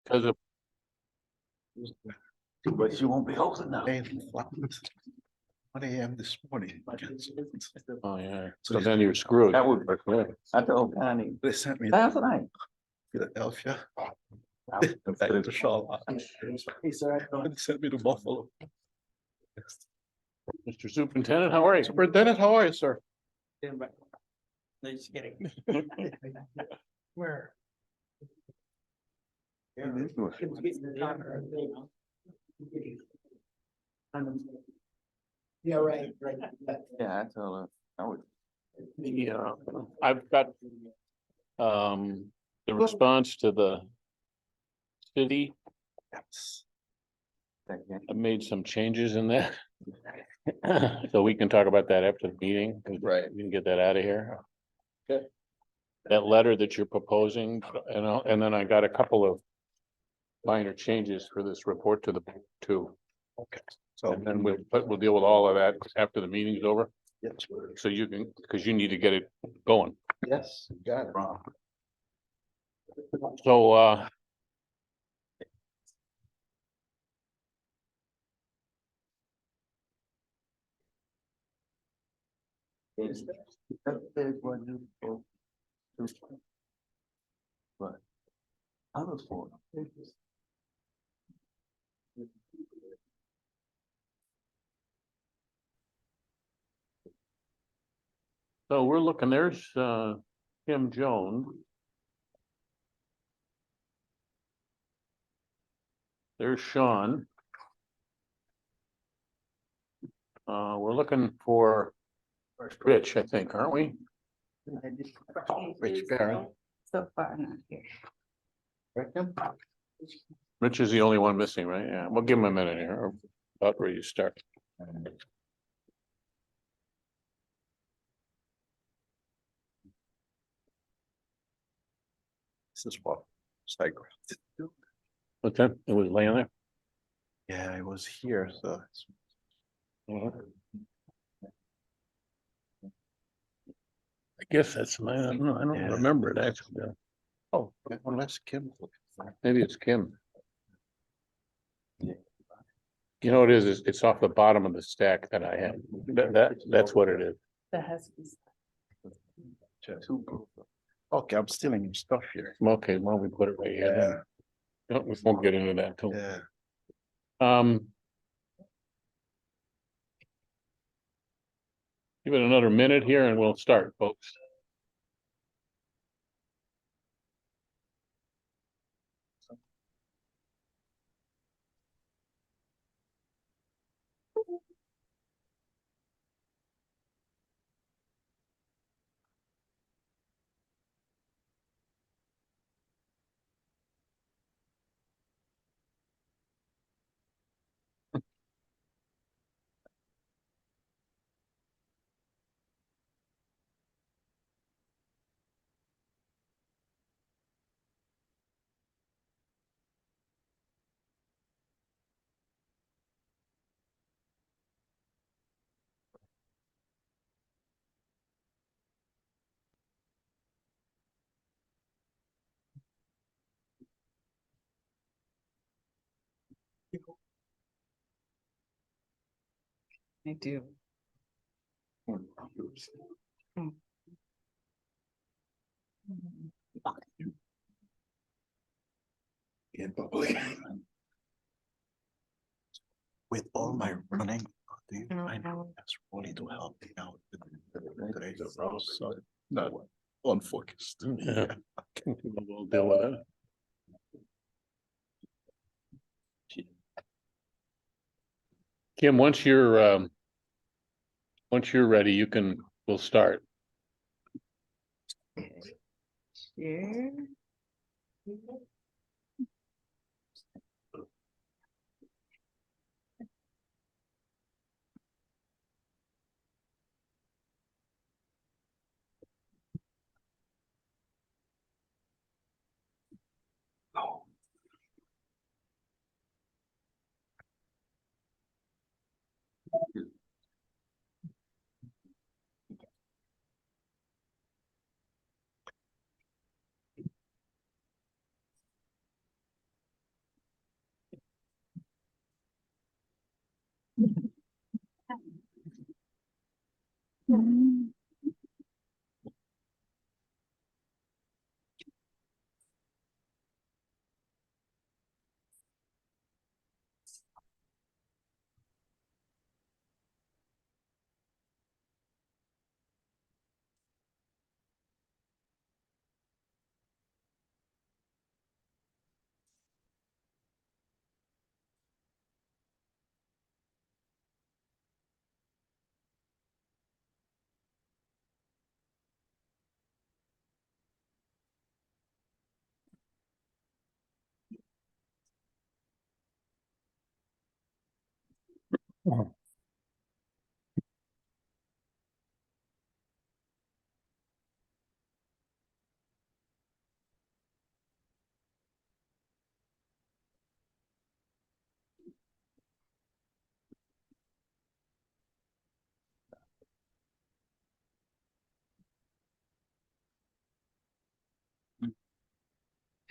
because of But you won't be old enough. 1 a.m. this morning. oh yeah, so then you're screwed. That would- Yeah. I told Connie They sent me last to night. Philadelphia. Back to Charlotte. They sent me to Buffalo. Mr. Superintendent, how are you? Superintendent, how are you, sir? Just kidding. Where? Yeah, right. Yeah, I told her, I would. Yeah, I've got the response to the city. I made some changes in that. So we can talk about that after the meeting. Right. We can get that out of here. Okay. That letter that you're proposing, and then I got a couple of minor changes for this report to the, too. Okay. So, And then we'll deal with all of that after the meeting's over. yes, So you can, because you need to get it going. yes, got it. So, But other four. so we're looking, there's, Kim Jones. There's Sean. We're looking for Rich, I think, aren't we? Rich Barron. So far, not here. Rich is the only one missing, right? Yeah, we'll give him a minute here, about ready to start. This is what I grafted. What's that? It was laying there? Yeah, I was here, so. I guess that's my, I don't Yeah. remember it actually. Oh, unless Kim. Maybe it's Kim. You know, it's off the bottom of the stack that I have. That's what it is. That has to be. Okay, I'm stealing your stuff here. Okay, well, we put it right here. No, we won't get into that too. Yeah. Give it another minute here and we'll start, folks. I do. In public. With all my running, do you find that's really to help me out? Today's so not unfocused. Yeah. We'll deal with it. Kim, once you're ready, we'll start. Share.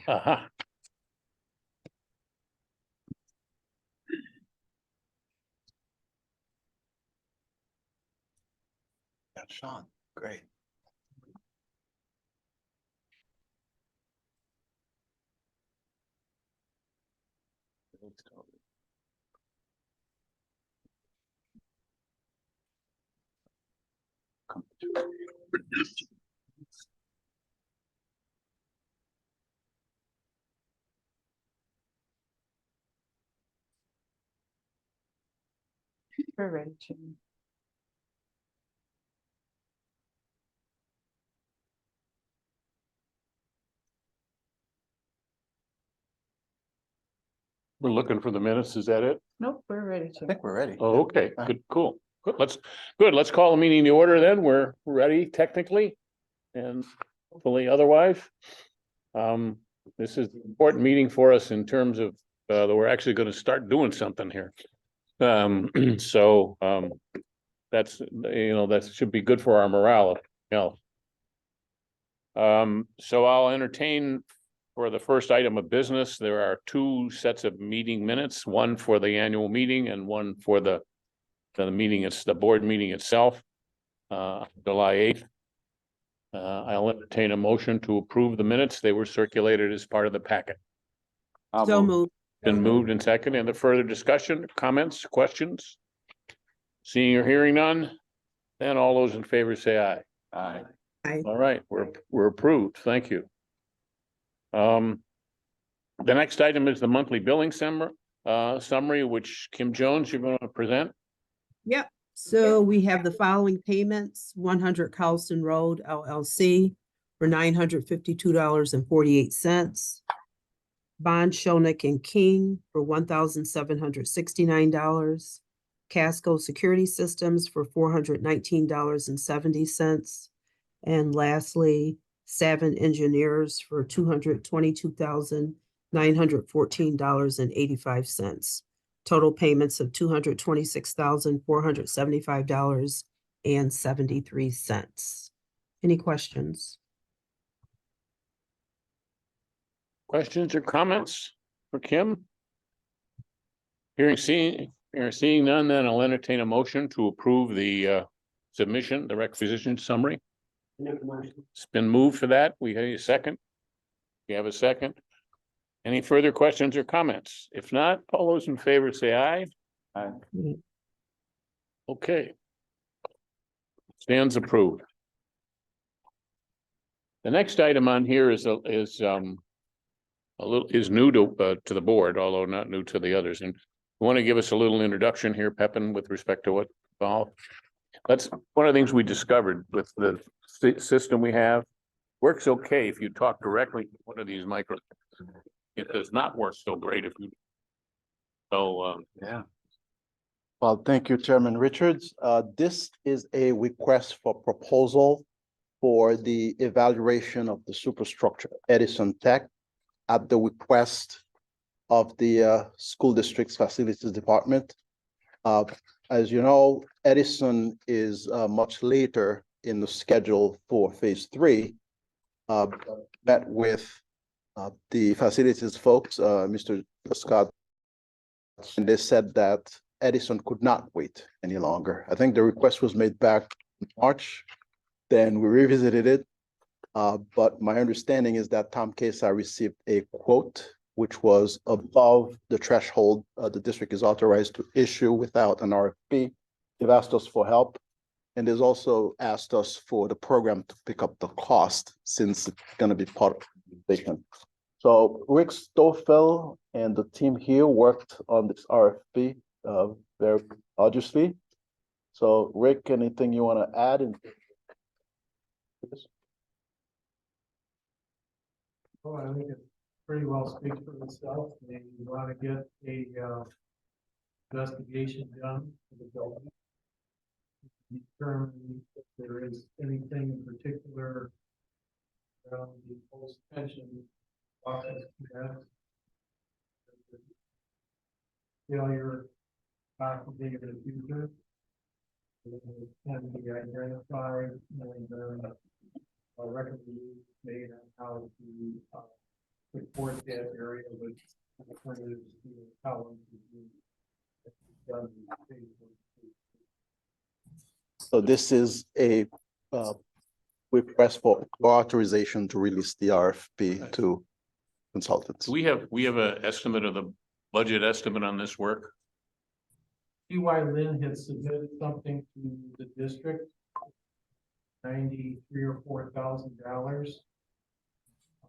Aha. Yeah, Sean, great. We're ready, Jim. We're looking for the minutes, is that it? Nope, we're ready, I Jim. think we're ready. Oh, okay, Right. good, cool. Good, let's call the meeting to order then. We're ready technically and hopefully otherwise. This is an important meeting for us in terms of, that we're actually gonna start doing something here. So, that's, that should be good for our morale, so I'll entertain for the first item of business. There are two sets of meeting minutes, one for the annual meeting and one for the meeting, it's the board meeting itself, July 8th. I'll entertain a motion to approve the minutes. They were circulated as part of the packet. So moved. Been moved and seconded. And the further discussion, comments, questions? Seeing or hearing none, then all those in favor say aye. Aye. All right, we're approved. Thank you. The next item is the monthly billing summary, which Kim Jones, you're going to present. Yep. So we have the following payments: 100 Carlson Road LLC for $952.48. Bond Shonik and King for $1,769. Casco Security Systems for $419.70. And lastly, Savin Engineers for $222,914.85. Total payments of $226,475.73. Any questions? Questions or comments for Kim? Seeing none, then I'll entertain a motion to approve the submission, the requisition summary. It's been moved for that. We have a second. We have a second. Any further questions or comments? If not, all those in favor say aye. Aye. Okay. Stands approved. The next item on here is new to the board, although not new to the others. And you want to give us a little introduction here, Pepin, with respect to what involved? That's one of the things we discovered with the system we have. Works okay if you talk directly to one of these microphones. It does not work so great if you. So, Yeah. Well, thank you, Chairman Richards. This is a request for proposal for the evaluation of the superstructure Edison Tech at the request of the school district's facilities department. As you know, Edison is much later in the schedule for phase 3. Met with the facilities folks, Mr. Scott, and they said that Edison could not wait any longer. I think the request was made back in March, then we revisited it. But my understanding is that Tom Kesa received a quote which was above the threshold the district is authorized to issue without an RFP. They've asked us for help, and there's also asked us for the program to pick up the cost since it's gonna be part of the vacant. So Rick Stoffel and the team here worked on this RFP very arduously. So Rick, anything you want to add? Well, I think it pretty well speaks for itself. And you want to get a investigation done for the building. Determine if there is anything in particular around the post-pension process. Failure possibly in the future. Can be identified and recommendation made on how to support that area with alternatives to how it be done. So this is a request for authorization to release the RFP to consultants. We have an estimate of the budget estimate on this work. TY Lynn had submitted something to the district, $93,000 or $4,000.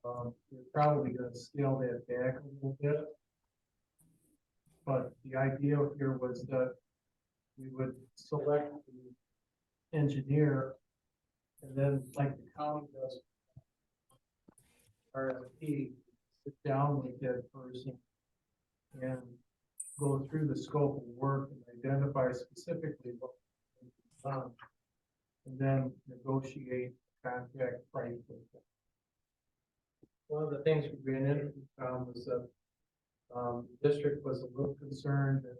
We're probably going to scale that back a little bit. But the idea here was that we would select the engineer, and then like the county does RFP, sit down with that person and go through the scope of work and identify specifically what needs to be done, and then negotiate contract price with them. One of the things we ran into was that the district was a little concerned that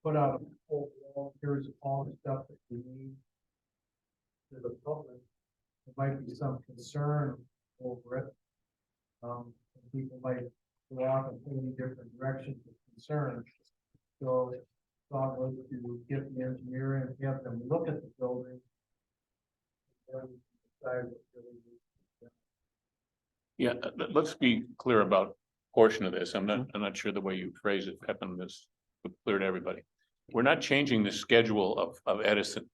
put out a whole wall, here's all the stuff that we need to the public. There might be some concern over it. People might go off in any different directions of concern. So thought was to get the engineer and have them look at the building. And then decide what really needs to be done. Yeah, let's be clear about a portion of this. I'm not sure the way you phrase it, Pepin, is clear to everybody. We're not changing the schedule of Edison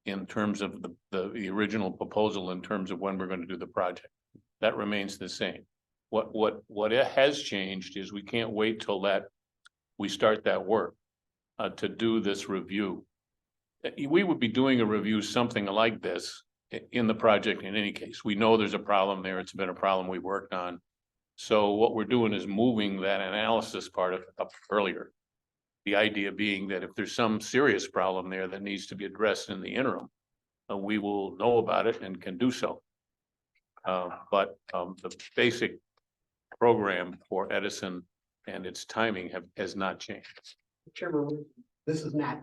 in terms of the original proposal in terms of when we're going to do the project. That remains the same. What it has changed is we can't wait till we start that work to do this review. We would be doing a review something like this in the project in any case. We know there's a problem there. It's been a problem we worked on. So what we're doing is moving that analysis part of it up earlier. The idea being that if there's some serious problem there that needs to be addressed in the interim, we will know about it and can do so. But the basic program for Edison and its timing has not changed. Chairman, this is not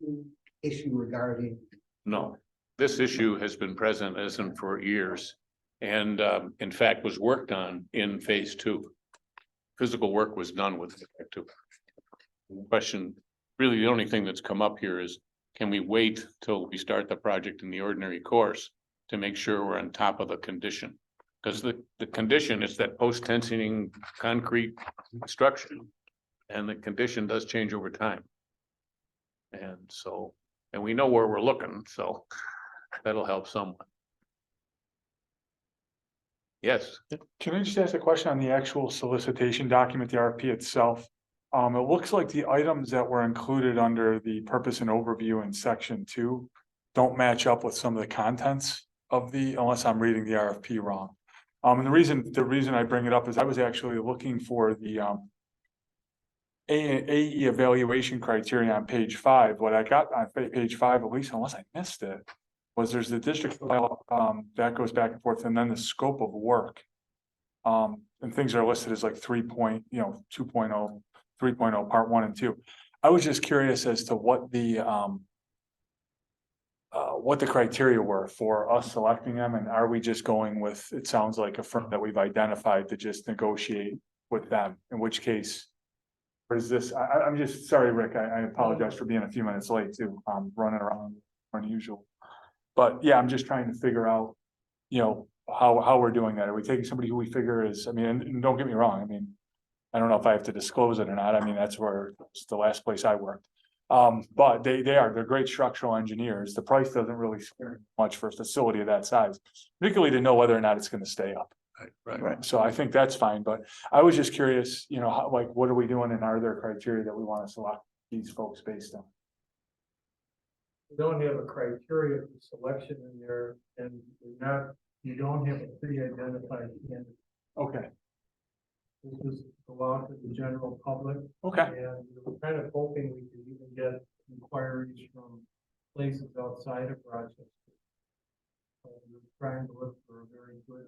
an issue regarding. No, this issue has been present at Edison for years, and in fact was worked on in phase 2. Physical work was done with respect to it. The question, really the only thing that's come up here is, can we wait till we start the project in the ordinary course to make sure we're on top of the condition? Because the condition is that post-tensioning concrete construction, and the condition does change over time. And so, and we know where we're looking, so that'll help somewhat. Yes. Can I just ask a question on the actual solicitation document, the RFP itself? It looks like the items that were included under the purpose and overview in section 2 don't match up with some of the contents of unless I'm reading the RFP wrong. And the reason I bring it up is I was actually looking for the AE evaluation criteria on page 5. What I got on page 5, at least unless I missed it, was there's the district that goes back and forth, and then the scope of work. And things are listed as like 2.0, 3.0 part 1 and 2. I was just curious as to what the criteria were for us selecting them, and are we just going with, it sounds like a firm that we've identified to just negotiate with them, in which case Or is this, I'm just, sorry, Rick, I apologize for being a few minutes late too, running around unusual. But yeah, I'm just trying to figure out, you know, how we're doing that. Are we taking somebody who we figure is, I mean, and don't get me wrong, I mean, I don't know if I have to disclose it or not. I mean, that's where, it's the last place I worked. But they're great structural engineers. The price doesn't really scare much for a facility of that size, particularly to know whether or not it's gonna stay up. Right. So I think that's fine, but I was just curious, you know, how, like, what are we doing and are there criteria that we want to select these folks based on? We don't have a criteria for selection in there, and you don't have a pre-identified candidate. Okay, This is go out to the general public, okay, and we're kind of hoping we can even get inquiries from places outside of Rochester. We're trying to look for a very good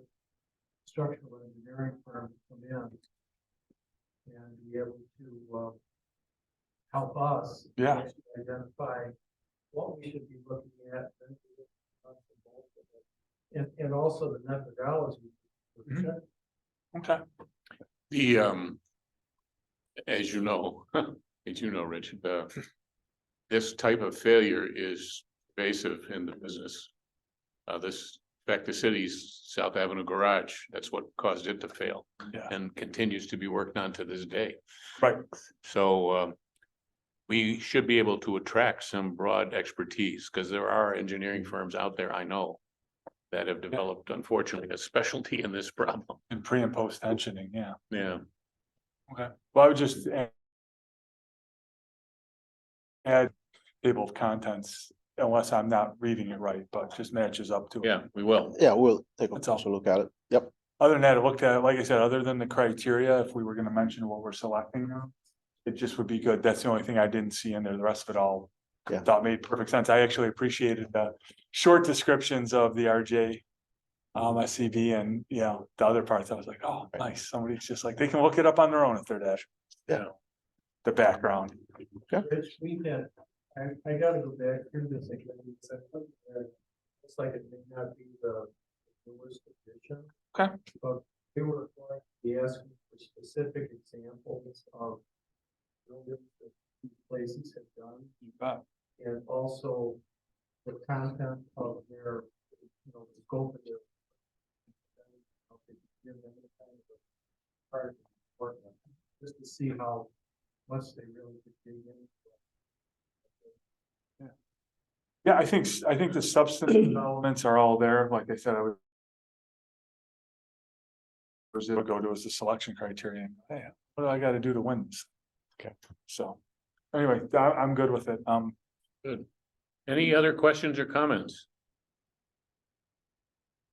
structural engineering firm to come in and be able to help us Yeah. actually identify what we should be looking at, and also the methodology. for the Mhm. check. okay, The, as you know, Richard, this type of failure is pervasive in the business. In fact, the city's South Avenue garage, that's what caused it to fail. Yeah. And continues to be worked on to this day. right, So, we should be able to attract some broad expertise, because there are engineering firms out there, I know, that have developed, unfortunately, a specialty in this problem. and pre and post tensioning, yeah, Yeah. okay. Well, I would just add table of contents, unless I'm not reading it right, but just matches up to it. Yeah, we will. Yeah, we'll take a That's all. closer look at it. Yep. Other than that, I looked at it, like I said, other than the criteria, if we were gonna mention what we're selecting now, it just would be good. That's the only thing I didn't see in there. The rest of it all Yeah. thought made perfect sense. I actually appreciated the short descriptions of the RJ SCB and, you know, the other parts. I was like, oh, nice. Somebody's just like, they can look it up on their own if they're dash. Yeah. The background. Rich, we had, I gotta go back through this again, because I think that it's like it may not be the newest edition. Okay. But they were going to be asking for specific examples of buildings that these places have done, and also the content of their, you know, the scope of their. Part of the work, just to see how much they really could dig into. Yeah, I think the substantive elements are all there. Like I said, I would. It'll go to as the selection criteria. And, hey, what do I gotta do to win this? Okay. So, anyway, I'm good with it. Good. Any other questions or comments?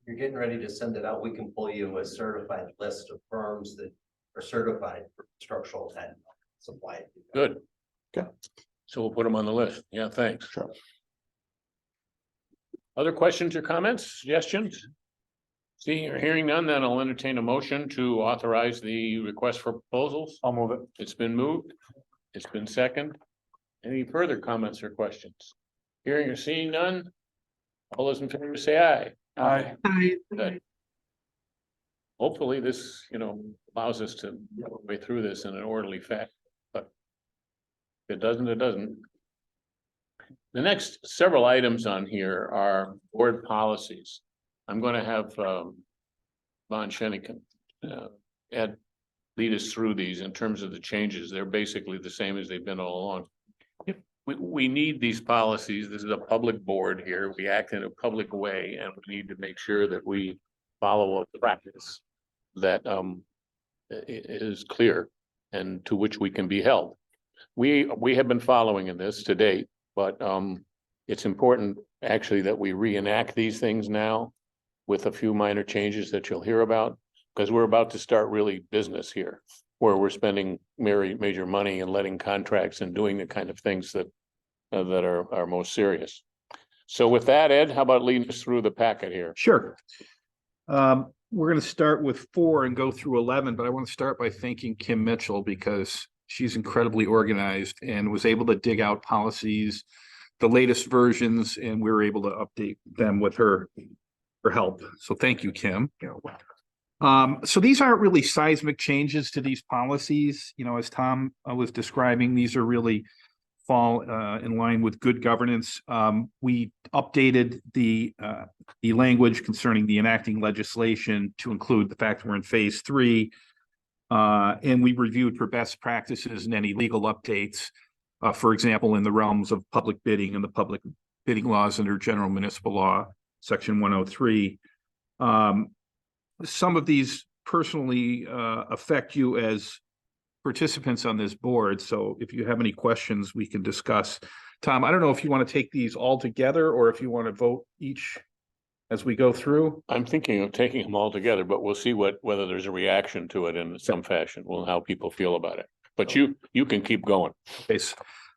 You're getting ready to send it out, we can pull you a certified list of firms that are certified for structural and supply. Good. Okay. So we'll put them on the list. Yeah, thanks. Sure. Other questions or comments, suggestions? Seeing or hearing none, then I'll entertain a motion to authorize the request for proposals. I'll move it. It's been moved. It's been second. Any further comments or questions? Hearing or seeing none? All those in favor say aye. Aye. Good. Hopefully this, allows us to get our way through this in an orderly fashion, but if it doesn't, it doesn't. The next several items on here are board policies. I'm going to have Von Scheniken Ed lead us through these in terms of the changes. They're basically the same as they've been all along. We need these policies. This is a public board here. We act in a public way, and we need to make sure that we follow a practice that is clear and to which we can be held. We have been following in this to date, but it's important actually that we reenact these things now with a few minor changes that you'll hear about, because we're about to start really business here, where we're spending major money and letting contracts and doing the kind of things that are most serious. So with that, Ed, how about leading us through the packet here? Sure. We're going to start with 4 and go through 11, but I want to start by thanking Kim Mitchell because she's incredibly organized and was able to dig out policies, the latest versions, and we were able to update them with her help. So thank you, Kim. So these aren't really seismic changes to these policies, you know, as Tom was describing, these are really fall in line with good governance. We updated the language concerning the enacting legislation to include the fact we're in phase 3. And we reviewed for best practices and any legal updates, for example, in the realms of public bidding and the public bidding laws under general municipal law, section 103. Some of these personally affect you as participants on this board. So if you have any questions, we can discuss. Tom, I don't know if you want to take these all together or if you want to vote each as we go through. I'm thinking of taking them all together, but we'll see whether there's a reaction to it in some fashion. Well, how people feel about it. But you can keep going. Okay,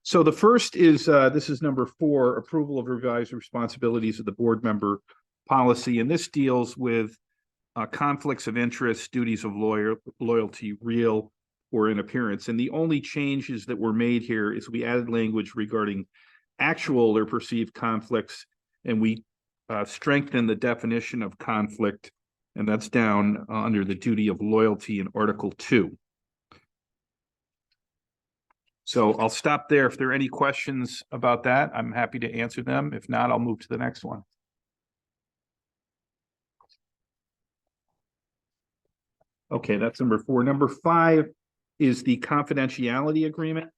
so the first is, this is number 4, approval of revised responsibilities of the board member policy. And this deals with conflicts of interest, duties of loyalty, real or in appearance. And the only changes that were made here is we added language regarding actual or perceived conflicts, and we strengthened the definition of conflict, and that's down under the duty of loyalty in Article 2. So I'll stop there. If there are any questions about that, I'm happy to answer them. If not, I'll move to the next one. Okay, that's number 4. Number 5 is the confidentiality agreement.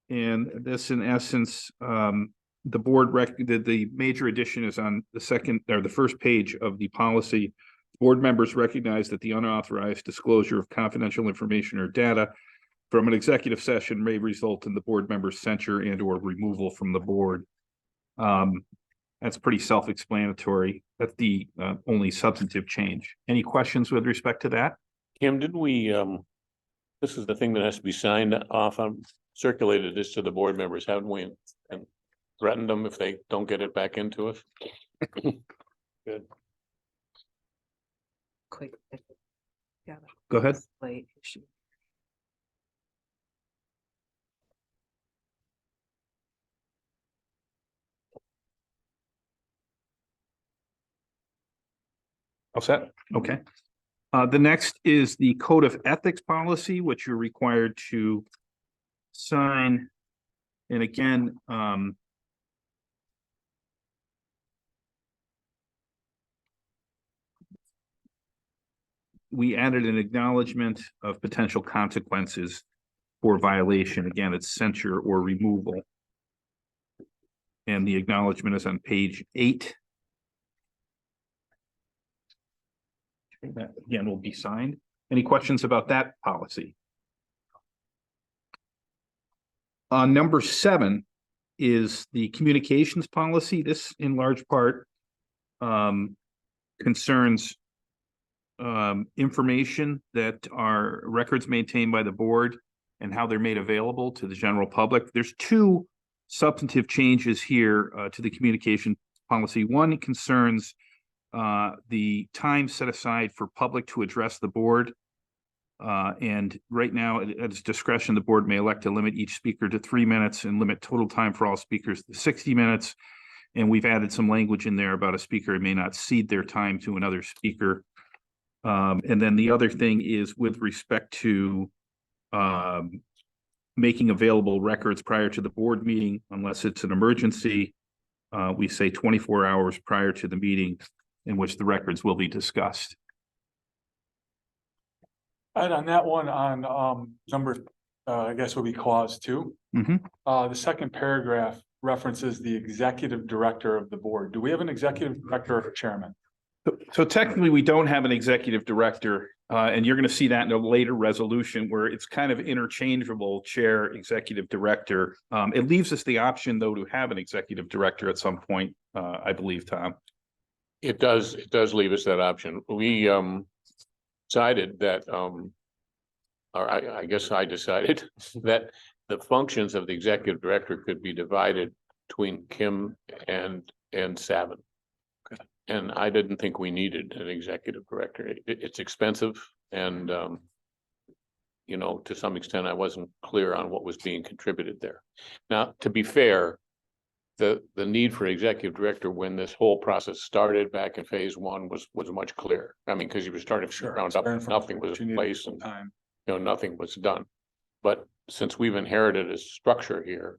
And this, in essence, the board the major addition is on the second or the first page of the policy. Board members recognize that the unauthorized disclosure of confidential information or data from an executive session may result in the board member's censure and or removal from the board. That's pretty self-explanatory. That's the only substantive change. Any questions with respect to that? Kim, didn't we, this is the thing that has to be signed off on, circulated this to the board members, haven't we? And threatened them if they don't get it back into us? Good. Quick. Yeah. Go ahead. Late issue. All set? Okay. The next is the Code of Ethics policy, which you're required to sign. And again, we added an acknowledgement of potential consequences for violation. Again, it's censure or removal. And the acknowledgement is on page 8. That again will be signed. Any questions about that policy? Number 7 is the communications policy. This in large part concerns information that are records maintained by the board and how they're made available to the general public. There's 2 substantive changes here to the communication policy. One concerns the time set aside for public to address the board. And right now, at its discretion, the board may elect to limit each speaker to 3 minutes and limit total time for all speakers to 60 minutes. And we've added some language in there about a speaker may not cede their time to another speaker. And then the other thing is with respect to making available records prior to the board meeting, unless it's an emergency, we say 24 hours prior to the meeting in which the records will be discussed. And on that one, on number, I guess would be clause 2. The second paragraph references the executive director of the board. Do we have an executive director or chairman? So technically, we don't have an executive director, and you're going to see that in a later resolution where it's kind of interchangeable, chair, executive director. It leaves us the option, though, to have an executive director at some point, I believe, Tom. It does leave us that option. We decided that, or I guess I decided that the functions of the executive director could be divided between Kim and Savin. Okay. And I didn't think we needed an executive director. It's expensive, and you know, to some extent, I wasn't clear on what was being contributed there. Now, to be fair, the need for executive director when this whole process started back in phase one was much clearer. I mean, because you were starting from the ground up, nothing was in place and, Time. nothing was done. But since we've inherited a structure here,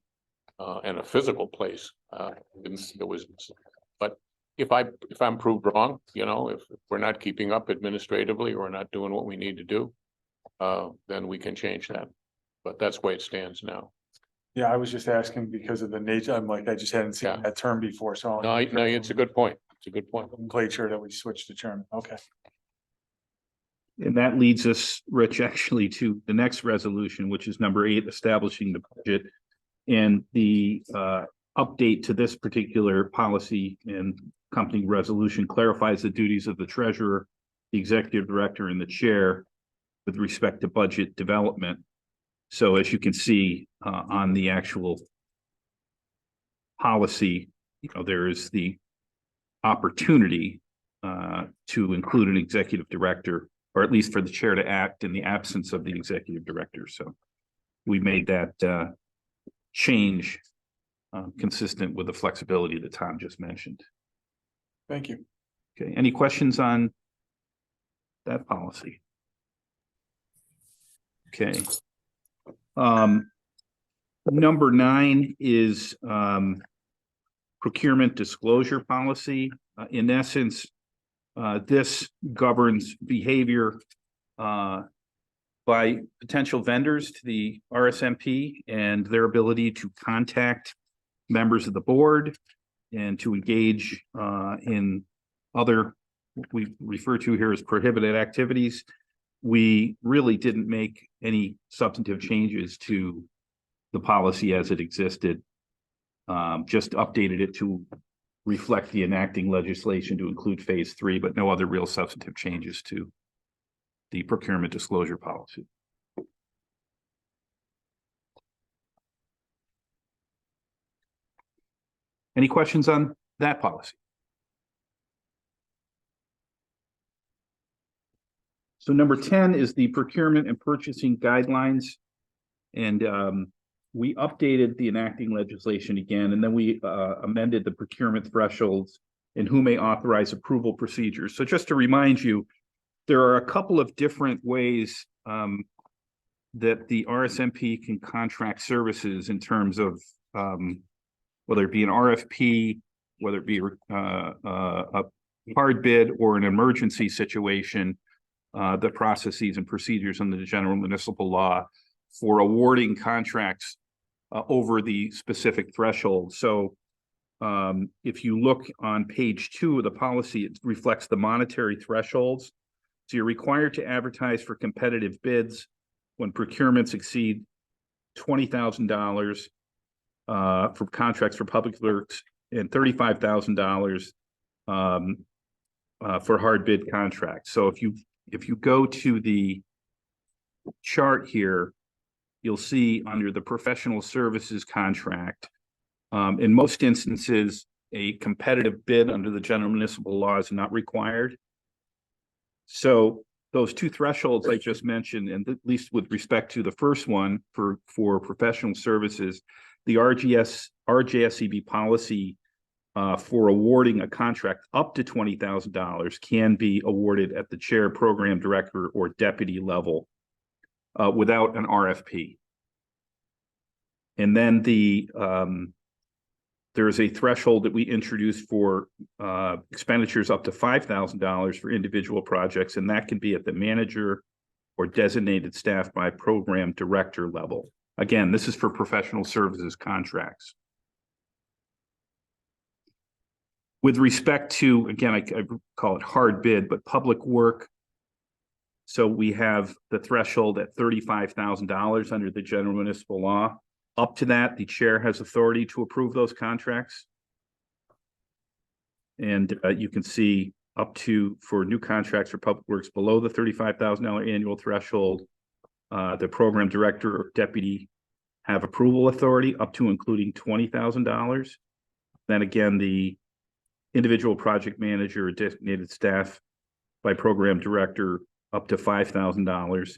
and a physical place, it was, but if I'm proved wrong, if we're not keeping up administratively or not doing what we need to do, then we can change that. But that's the way it stands now. Yeah, I was just asking because of the nature. I'm like, I just hadn't seen Yeah. that term before, so. No, it's a good point. It's a good point. Played sure that we switched the term. Okay. And that leads us, Rich, actually to the next resolution, which is number 8, establishing the budget. And the update to this particular policy and company resolution clarifies the duties of the treasurer, the executive director, and the chair with respect to budget development. So as you can see on the actual policy, there is the opportunity to include an executive director, or at least for the chair to act in the absence of the executive director. So we made that change consistent with the flexibility that Tom just mentioned. Thank you. Okay, any questions on that policy? Okay. Number 9 is procurement disclosure policy. In essence, this governs behavior by potential vendors to the RSMP and their ability to contact members of the board and to engage in other, what we refer to here as prohibited activities. We really didn't make any substantive changes to the policy as it existed, just updated it to reflect the enacting legislation to include phase 3, but no other real substantive changes to the procurement disclosure policy. Any questions on that policy? So number 10 is the procurement and purchasing guidelines. And we updated the enacting legislation again, and then we amended the procurement thresholds and who may authorize approval procedures. So just to remind you, there are a couple of different ways that the RSMP can contract services in terms of whether it be an RFP, whether it be a hard bid or an emergency situation, the processes and procedures under the general municipal law for awarding contracts over the specific threshold. So if you look on page 2 of the policy, it reflects the monetary thresholds. So you're required to advertise for competitive bids when procurements exceed $20,000 for contracts for public works and $35,000 for hard bid contracts. So if you go to the chart here, you'll see under the professional services contract, in most instances, a competitive bid under the general municipal law is not required. So those two thresholds I just mentioned, and at least with respect to the first one for professional services, the RJSCB policy for awarding a contract up to $20,000 can be awarded at the chair, program director, or deputy level without an RFP. And then there's a threshold that we introduced for expenditures up to $5,000 for individual projects, and that can be at the manager or designated staff by program director level. Again, this is for professional services contracts. With respect to, again, I call it hard bid, but public work. So we have the threshold at $35,000 under the general municipal law. Up to that, the chair has authority to approve those contracts. And you can see up to, for new contracts for public works below the $35,000 annual threshold, the program director or deputy have approval authority up to including $20,000. Then again, the individual project manager or designated staff by program director up to $5,000,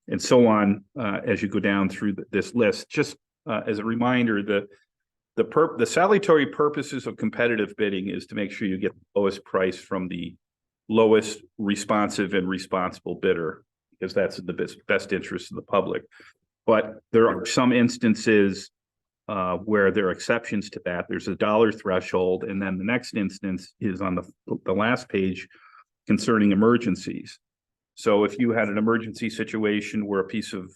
and so on as you go down through this list. Just as a reminder, the salutary purposes of competitive bidding is to make sure you get the lowest price from the lowest responsive and responsible bidder, because that's in the best interest of the public. But there are some instances where there are exceptions to that. There's a dollar threshold, and then the next instance is on the last page concerning emergencies. So if you had an emergency situation where a piece of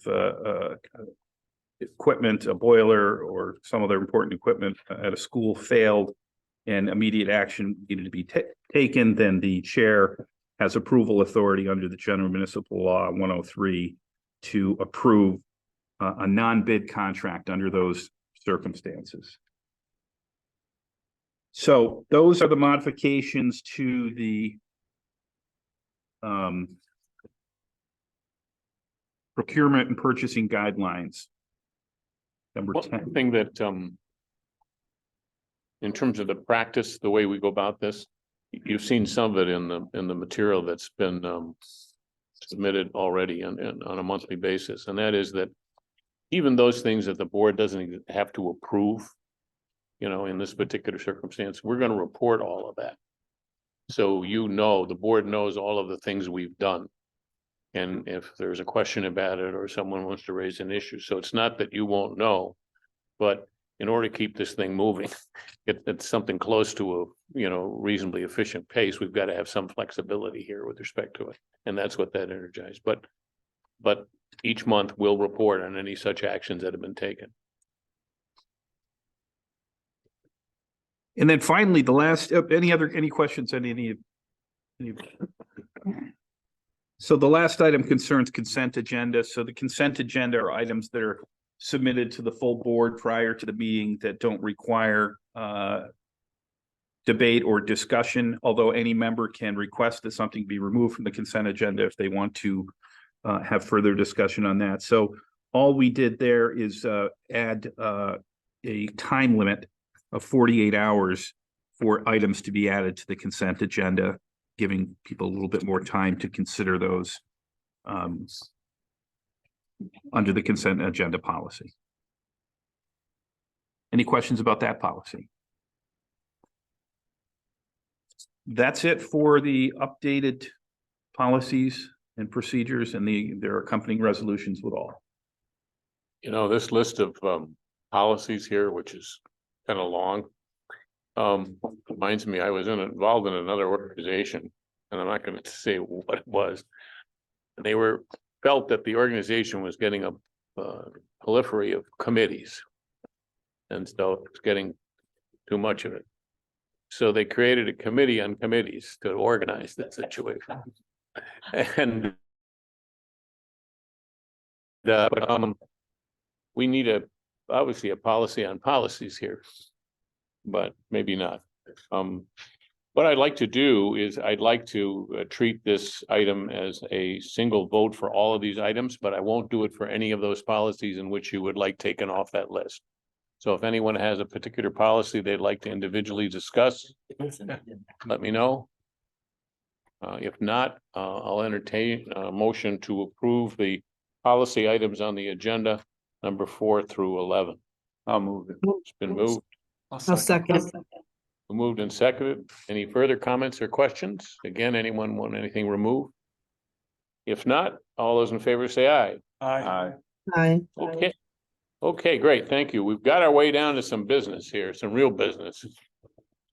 equipment, a boiler or some other important equipment at a school failed and immediate action needed to be taken, then the chair has approval authority under the General Municipal Law 103 to approve a non-bid contract under those circumstances. So those are the modifications to the procurement and purchasing guidelines. Number One 10. thing that, in terms of the practice, the way we go about this, you've seen some of it in the material that's been submitted already on a monthly basis, and that is that even those things that the board doesn't have to approve, you know, in this particular circumstance, we're going to report all of that. So, you know, the board knows all of the things we've done. And if there's a question about it or someone wants to raise an issue, so it's not that you won't know, but in order to keep this thing moving, it's something close to a, you know, reasonably efficient pace. We've got to have some flexibility here with respect to it. And that's what that energized. But each month we'll report on any such actions that have been taken. And then finally, the last, any questions on any? So the last item concerns consent agenda. So the consent agenda are items that are submitted to the full board prior to the meeting that don't require debate or discussion, although any member can request that something be removed from the consent agenda if they want to have further discussion on that. So all we did there is add a time limit of 48 hours for items to be added to the consent agenda, giving people a little bit more time to consider those under the consent agenda policy. Any questions about that policy? That's it for the updated policies and procedures and their accompanying resolutions with all. You know, this list of policies here, which is kind of long, reminds me, I was involved in another organization, and I'm not going to say what it was. And they felt that the organization was getting a proliferate of committees, and so it's getting too much of it. So they created a committee on committees to organize that situation. And we need obviously a policy on policies here, but maybe not. What I'd like to do is I'd like to treat this item as a single vote for all of these items, but I won't do it for any of those policies in which you would like taken off that list. So if anyone has a particular policy they'd like to individually discuss, let me know. If not, I'll entertain a motion to approve the policy items on the agenda, number 4 through 11. I'll move it. It's been moved. I'll second. Moved and seconded. Any further comments or questions? Again, anyone want anything removed? If not, all those in favor say aye. Aye. Aye. Okay. Okay, great. Thank you. We've got our way down to some business here, some real business.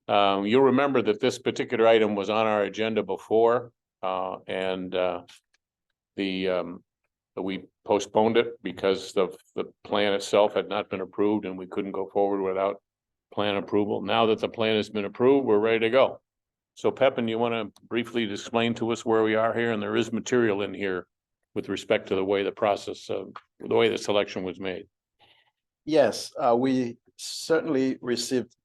You'll remember that this particular item was on our agenda before, and we postponed it because the plan itself had not been approved and we couldn't go forward without plan approval. Now that the plan has been approved, we're ready to go. So Pepin, you want to briefly explain to us where we are here? And there is material in here with respect to the way the process, the way the selection was made. Yes, we certainly received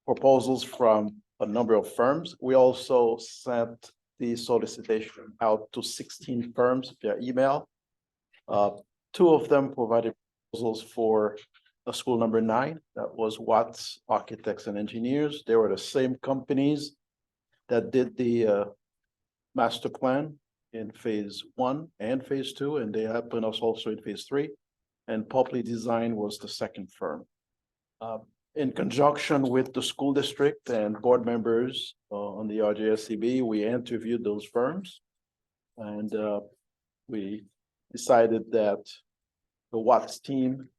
proposals from a number of firms. We also sent the solicitation out to 16 firms via email. 2 of them provided proposals for school number 9. That was Watts Architects and Engineers. They were the same companies that did the master plan in phase 1 and phase 2, and they happened also in phase 3. And Popley Design was the second firm. in conjunction with the school district and board members on the RJSCB, we interviewed those firms. And we decided that the Watts team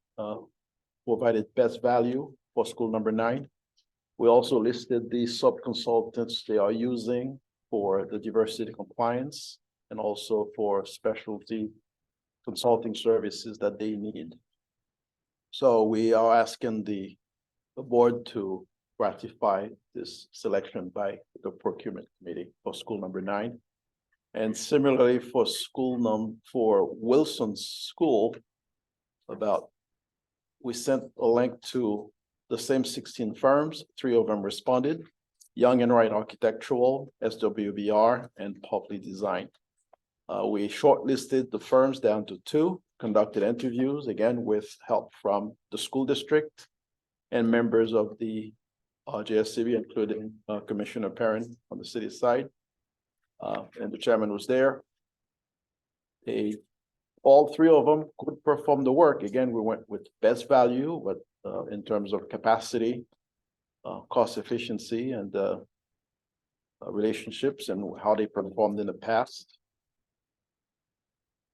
provided best value for school number 9. We also listed the sub-consultants they are using for the diversity compliance and also for specialty consulting services that they need. So we are asking the board to ratify this selection by the procurement committee for school number 9. And similarly for for Wilson's school, we sent a link to the same 16 firms, 3 of them responded: Young and Wright Architectural, SWBR, and Popley Design. We shortlisted the firms down to 2, conducted interviews, again, with help from the school district and members of the RJSCB, including Commissioner Perrin on the city side. And the chairman was there. All 3 of them could perform the work. Again, we went with best value, but in terms of capacity, cost efficiency, and relationships and how they performed in the past.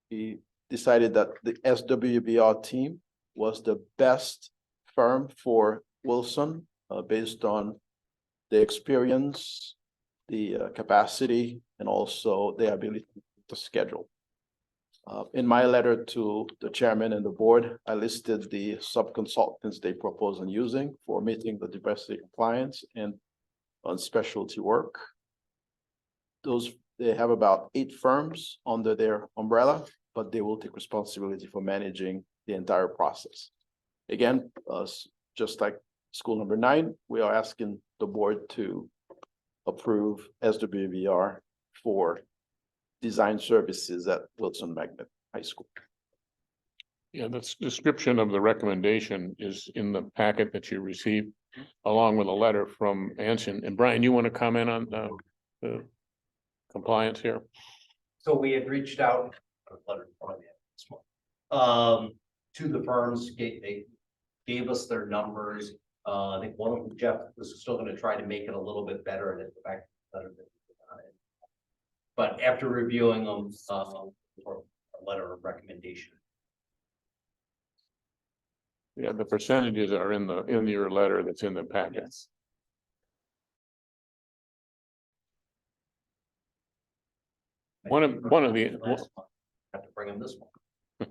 We decided that the SWBR team was the best firm for Wilson based on the experience, the capacity, and also the ability to schedule. In my letter to the chairman and the board, I listed the sub-consultants they propose on using for meeting the diversity compliance and on specialty work. They have about 8 firms under their umbrella, but they will take responsibility for managing the entire process. Again, just like school number 9, we are asking the board to approve SWBR for design services at Wilson Magnet High School. Yeah, the description of the recommendation is in the packet that you received, along with a letter from Anson. And Brian, you want to comment on the compliance here? So we had reached out to the firms, they gave us their numbers. I think one of them, Jeff, was still going to try to make it a little bit better, and it's back better than it. But after reviewing them, for a letter of recommendation. Yeah, the percentages are in your letter that's in the packet. One of the Have to bring them this one.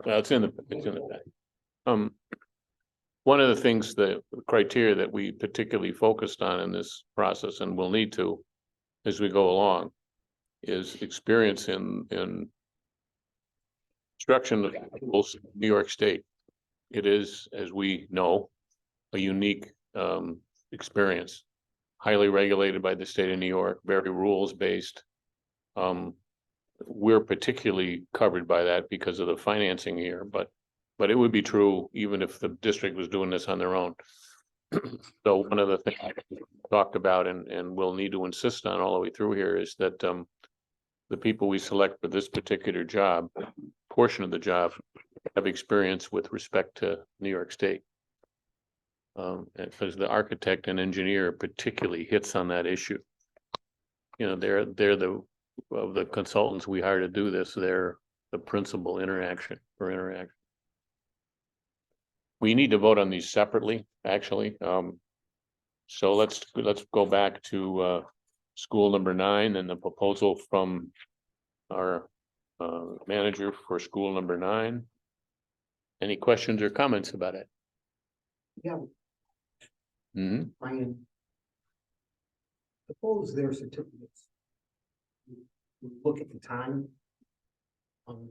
it's in the packet. One of the things, the criteria that we particularly focused on in this process, and will need to as we go along, is experience in construction of schools in New York State. It is, as we know, a unique experience, highly regulated by the state of New York, very rules-based. We're particularly covered by that because of the financing here, but it would be true even if the district was doing this on their own. So one of the things we talked about and we'll need to insist on all the way through here is that the people we select for this particular job, portion of the job, have experience with respect to New York State. And because the architect and engineer particularly hits on that issue. You know, they're of the consultants we hire to do this, they're the principal interaction. We need to vote on these separately, actually. So let's go back to school number 9 and the proposal from our manager for school number 9. Any questions or comments about it? Yeah, Mm-hmm. Brian. Suppose their certificates. We look at the time. You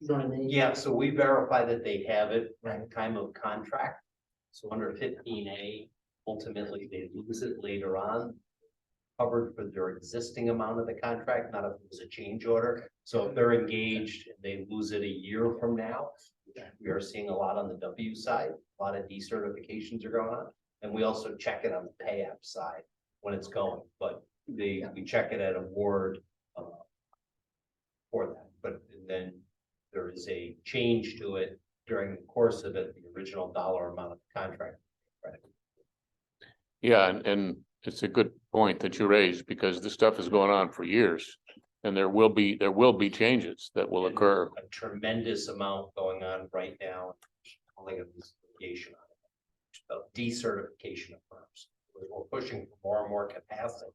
know what I mean? Yeah, so we verify that they have it at time of contract. So under 15A, ultimately they lose it later on. Covered for their existing amount of the contract, not if it was a change order. So if they're engaged and they lose it a year from now, we are seeing a lot on the W side, a lot of decertifications are going on. And we also check it on the pay app side when it's going, but we check it at award for that. But then there is a change to it during the course of it, the original dollar amount of the contract. Right. Yeah, and it's a good point that you raised, because this stuff is going on for years. And there will be changes that will occur. A tremendous amount going on right now. Calling it litigation on it. Of decertification of firms. We're pushing for more and more capacity.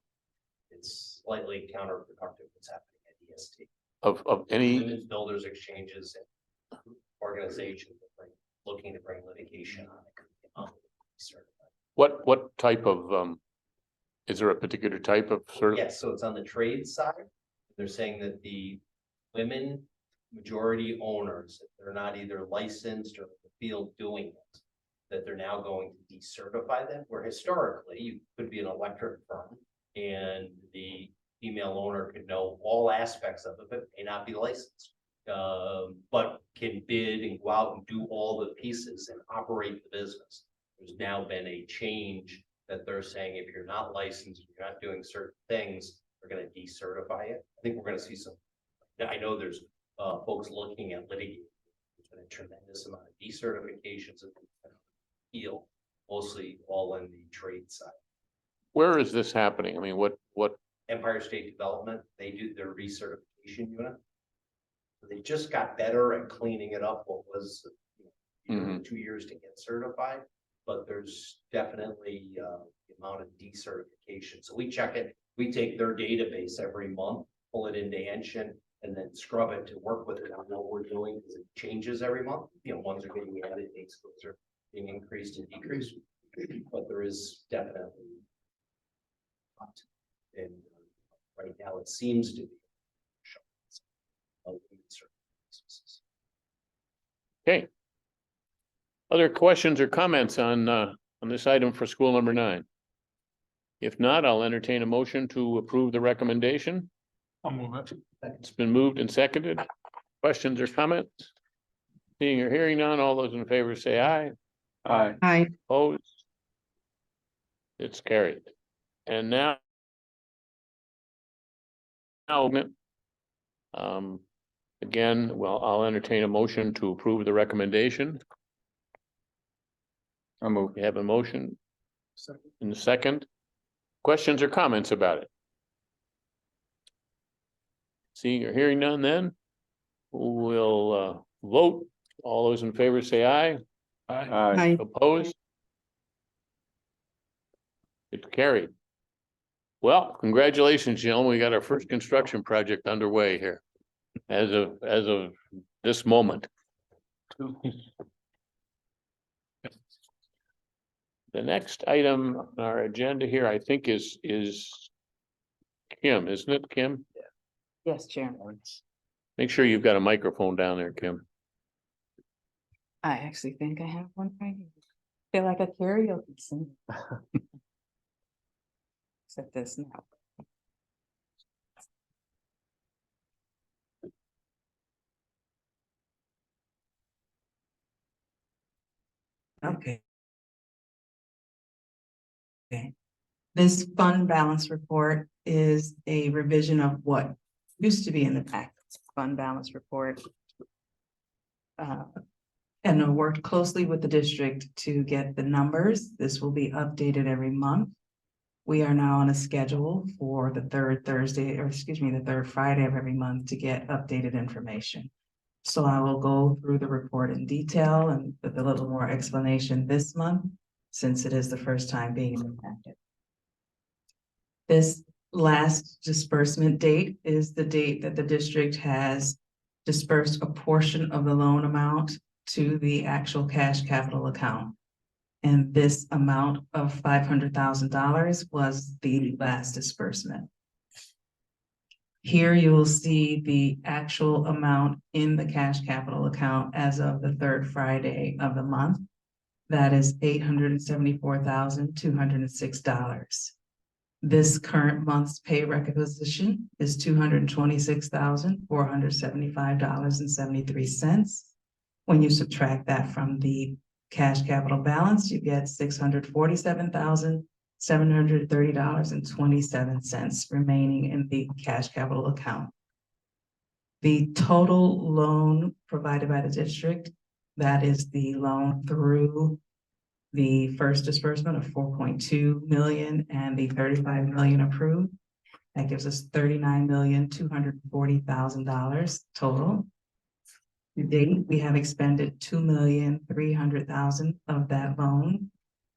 It's slightly counterproductive what's happening at EST. Of any, Women's builders exchanges and organizations that looking to bring litigation on it. Certified. what type of, is there a particular type of sort of? Yes, so it's on the trade side. They're saying that the women majority owners, if they're not either licensed or in the field doing it, that they're now going to decertify them, where historically you could be an electric firm and the female owner could know all aspects of it, but may not be licensed. But can bid and go out and do all the pieces and operate the business. There's now been a change that they're saying if you're not licensed, you're not doing certain things, they're going to decertify it. I think we're going to see some. I know there's folks looking at litigating. There's been a tremendous amount of decertifications of appeal, mostly all in the trade side. Where is this happening? I mean, what? Empire State Development, they do their recertification unit. They just got better at cleaning it up. What was 2 years to get certified, but there's definitely the amount of decertification. So we check it. We take their database every month, pull it into Anshin, and then scrub it to work with it on what we're doing, because it changes every month. Ones are getting added, dates are being increased and decreased, but there is definitely a lot. And right now it seems to be. Okay. Other questions or comments on this item for school number 9? If not, I'll entertain a motion to approve the recommendation. I'll move it. It's been moved and seconded. Questions or comments? Seeing or hearing none, all those in favor say aye. Aye. Aye. Opposed? It's carried. And now. Again, well, I'll entertain a motion to approve the recommendation. I'll move. We have a motion. In the second. Questions or comments about it? Seeing or hearing none, then we'll vote. All those in favor say aye. Aye. Opposed? It's carried. Well, congratulations, gentlemen. We got our first construction project underway here as of this moment. The next item on our agenda here, I think is Kim, isn't it, Kim? Yes, Chairman. Make sure you've got a microphone down there, Kim. I actually think I have one right here. Feel like a karaoke singer. Except this now. Okay. Okay. This fund balance report is a revision of what used to be in the packet, fund balance report. And I worked closely with the district to get the numbers. This will be updated every month. We are now on a schedule for the third Thursday, or excuse me, the third Friday of every month to get updated information. So I will go through the report in detail and with a little more explanation this month, since it is the first time being in the packet. This last disbursement date is the date that the district has dispersed a portion of the loan amount to the actual cash capital account. And this amount of $500,000 was the last disbursement. Here you will see the actual amount in the cash capital account as of the third Friday of the month. That is $874,206. This current month's pay requisition is $226,475.73. When you subtract that from the cash capital balance, you get $647,730.27 remaining in the cash capital account. The total loan provided by the district, that is the loan through the first disbursement of 4.2 million and the 35 million approved. That gives us $39,240,000 total. To date, we have expended $2,300,000 of that loan,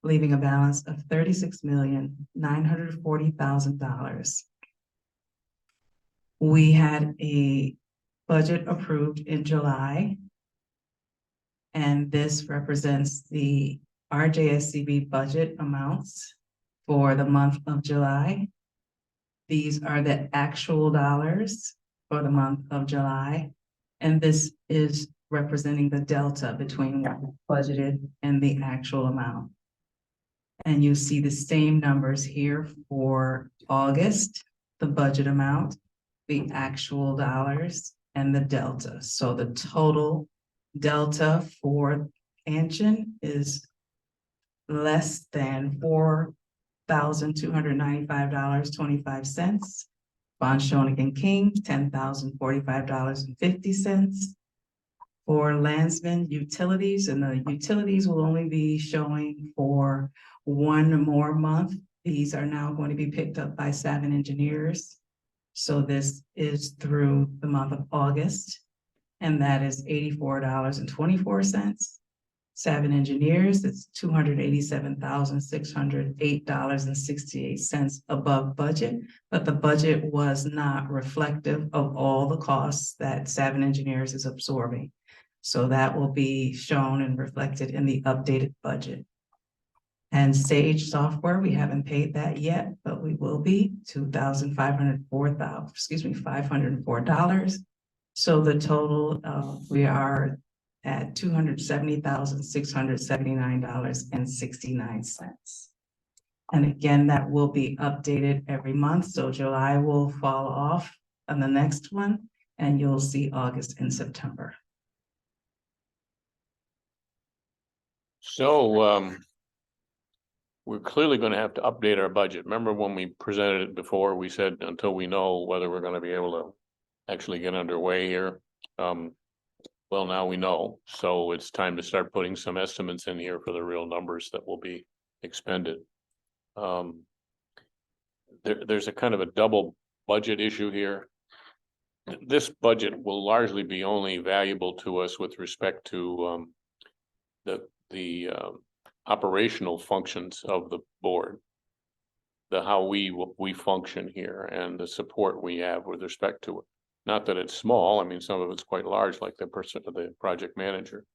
leaving a balance of $36,940,000. We had a budget approved in July. And this represents the RJSCB budget amounts for the month of July. These are the actual dollars for the month of July. And this is representing the delta between what we budgeted and the actual amount. And you see the same numbers here for August, the budget amount, the actual dollars, and the delta. So the total delta for Anshin is less than $4,295.25. Von Schoening and King, $10,045.50. For Landsman Utilities, and the utilities will only be showing for one more month. These are now going to be picked up by Savin Engineers. So this is through the month of August, and that is $84.24. Savin Engineers, it's $287,608.68 above budget, but the budget was not reflective of all the costs that Savin Engineers is absorbing. So that will be shown and reflected in the updated budget. And Sage Software, we haven't paid that yet, but we will be $504. So the total, we are at $270,679.69. And again, that will be updated every month. So July will fall off on the next one, and you'll see August and September. So, we're clearly going to have to update our budget. Remember when we presented it before, we said until we know whether we're going to be able to actually get underway here. Well, now we know, so it's time to start putting some estimates in here for the real numbers that will be expended. There's a kind of a double budget issue here. This budget will largely be only valuable to us with respect to the operational functions of the board, how we function here and the support we have with respect to it. Not that it's small, I mean, some of it's quite large, like the project manager.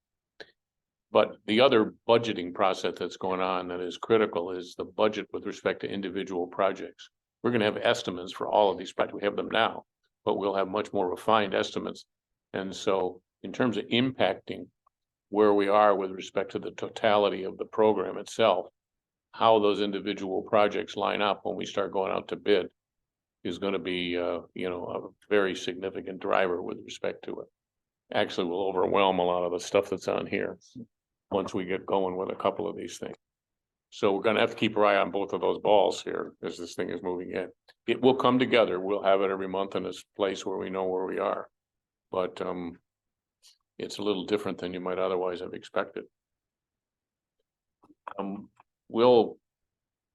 But the other budgeting process that's going on that is critical is the budget with respect to individual projects. We're gonna have estimates for all of these projects. We have them now, but we'll have much more refined estimates. And so in terms of impacting where we are with respect to the totality of the program itself, how those individual projects line up when we start going out to bid is going to be, a very significant driver with respect to it. Actually will overwhelm a lot of the stuff that's on here once we get going with a couple of these things. So we're going to have to keep our eye on both of those balls here as this thing is moving in. It will come together. We'll have it every month in this place where we know where we are. But, it's a little different than you might otherwise have expected. We'll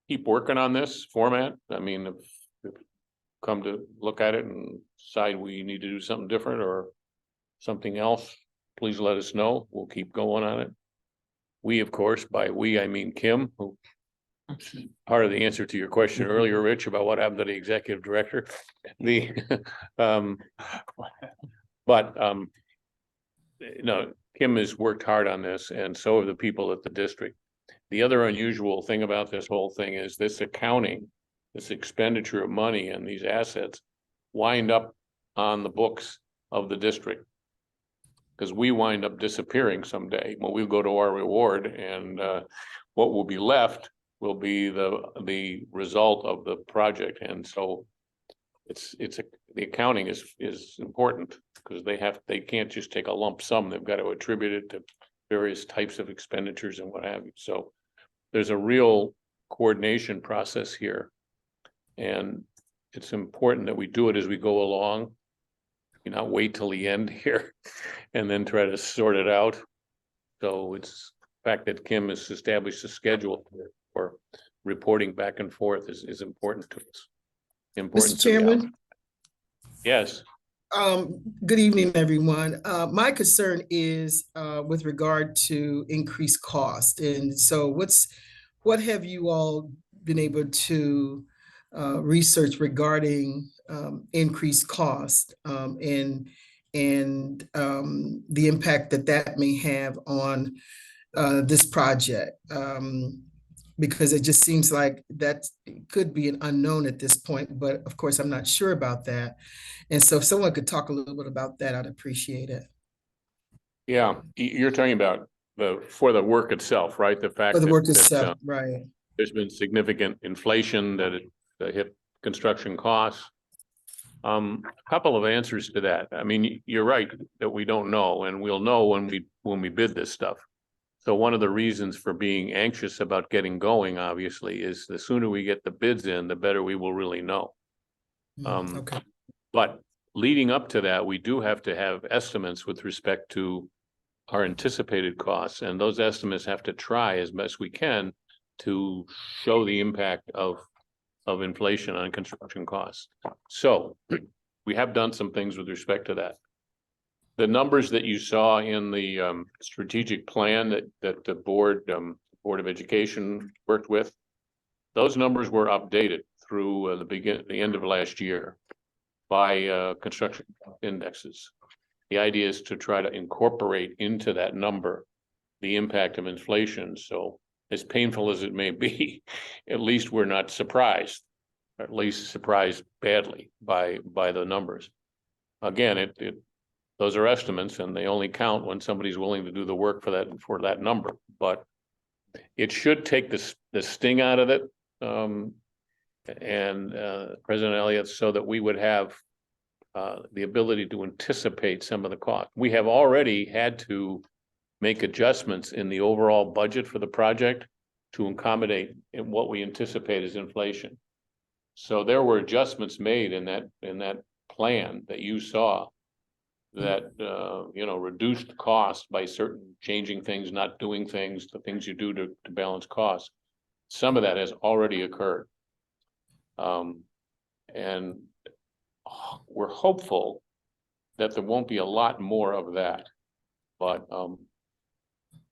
keep working on this format. I mean, if come to look at it and decide we need to do something different or something else, please let us know. We'll keep going on it. We, of course, by we, I mean Kim, who part of the answer to your question earlier, Rich, about what happened to the executive director. Kim has worked hard on this, and so have the people at the district. The other unusual thing about this whole thing is this accounting, this expenditure of money and these assets wind up on the books of the district. Because we wind up disappearing someday. Well, we'll go to our reward, and what will be left will be the result of the project. And so the accounting is important because they can't just take a lump sum. They've got to attribute it to various types of expenditures and what have you. So there's a real coordination process here, and it's important that we do it as we go along. You not wait till the end here and then try to sort it out. So fact that Kim has established a schedule for reporting back and forth is important to us. Important Mr. to the Chairman, outcome. Yes, good evening, everyone. My concern is with regard to increased cost. And so what have you all been able to research regarding increased cost and the impact that that may have on this project? Because it just seems like that could be an unknown at this point, but of course, I'm not sure about that. And so if someone could talk a little bit about that, I'd appreciate it. yeah, you're talking about for the work itself, right? The fact For the that, work itself, right? there's been significant inflation that hit construction costs. A couple of answers to that. I mean, you're right that we don't know, and we'll know when we bid this stuff. So one of the reasons for being anxious about getting going, obviously, is the sooner we get the bids in, the better we will really know. Okay. But leading up to that, we do have to have estimates with respect to our anticipated costs, and those estimates have to try as best we can to show the impact of inflation on construction costs. So we have done some things with respect to that. The numbers that you saw in the strategic plan that the Board of Education worked with, those numbers were updated through the end of last year by construction indexes. The idea is to try to incorporate into that number the impact of inflation. So as painful as it may be, at least we're not surprised, or at least surprised badly by the numbers. Again, those are estimates, and they only count when somebody's willing to do the work for that number. But it should take the sting out of it, President Elliott, so that we would have the ability to anticipate some of the cost. We have already had to make adjustments in the overall budget for the project to accommodate what we anticipate as inflation. So there were adjustments made in that plan that you saw that reduced costs by certain changing things, not doing things, the things you do to balance costs. Some of that has already occurred. And we're hopeful that there won't be a lot more of that. But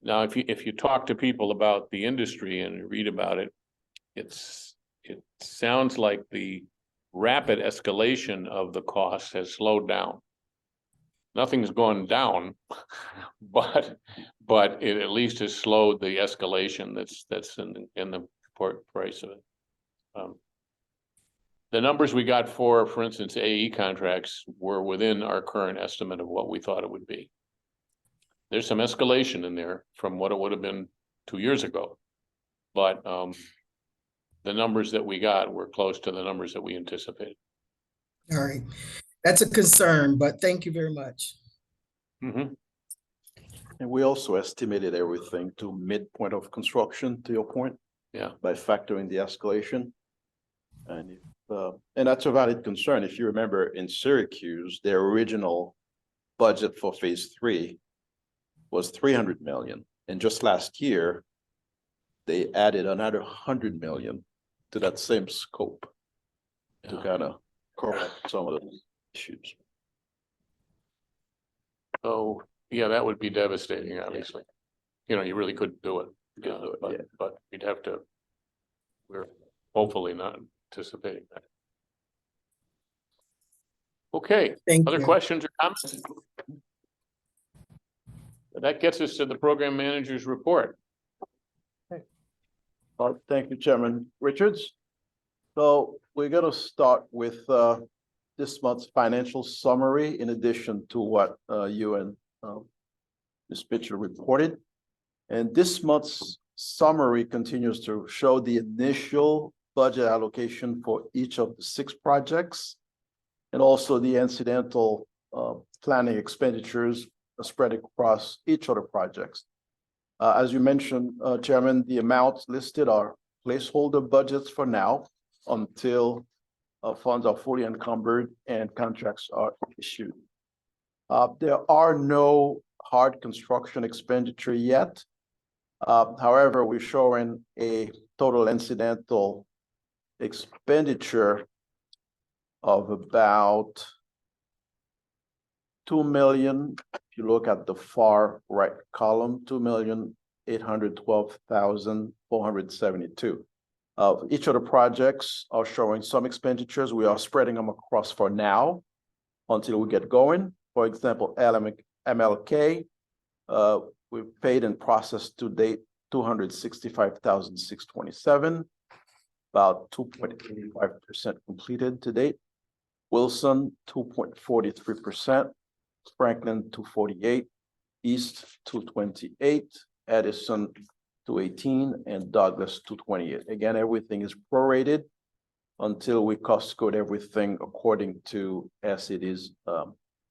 now if you talk to people about the industry and read about it, it sounds like the rapid escalation of the costs has slowed down. Nothing's gone down, but it at least has slowed the escalation that's in the price of it. The numbers we got for instance, AE contracts were within our current estimate of what we thought it would be. There's some escalation in there from what it would have been 2 years ago, but the numbers that we got were close to the numbers that we anticipated. All right. That's a concern, but thank you very much. Mm-hmm. And we also estimated everything to midpoint of construction, to your point. Yeah. By factoring the escalation. And that's a valid concern. If you remember in Syracuse, their original budget for phase 3 was 300 million. And just last year, they added another 100 million to that same scope to kind of correct some of those issues. So yeah, that would be devastating, obviously. You really couldn't do it. But we'd have to, we're hopefully not anticipating that. Okay, Thank other you. questions or comments? That gets us to the program manager's report. Thank you, Chairman Richards. So we're going to start with this month's financial summary, in addition to what you and Ms. Pitcher reported. And this month's summary continues to show the initial budget allocation for each of the 6 projects, and also the incidental planning expenditures spread across each of the projects. As you mentioned, Chairman, the amounts listed are placeholder budgets for now until funds are fully encumbered and contracts are issued. There are no hard construction expenditure yet, However, we're showing a total incidental expenditure of about 2 million. If you look at the far right column, 2,812,472. Each of the projects are showing some expenditures. We are spreading them across for now until we get going. For example, MLK, we've paid and processed to date 265,627, about 2.85% completed to date. Wilson, 2.43%, Franklin, 248, East, 228, Edison, 218, and Douglas, 228. Again, everything is prorated until we cost code everything according to as it is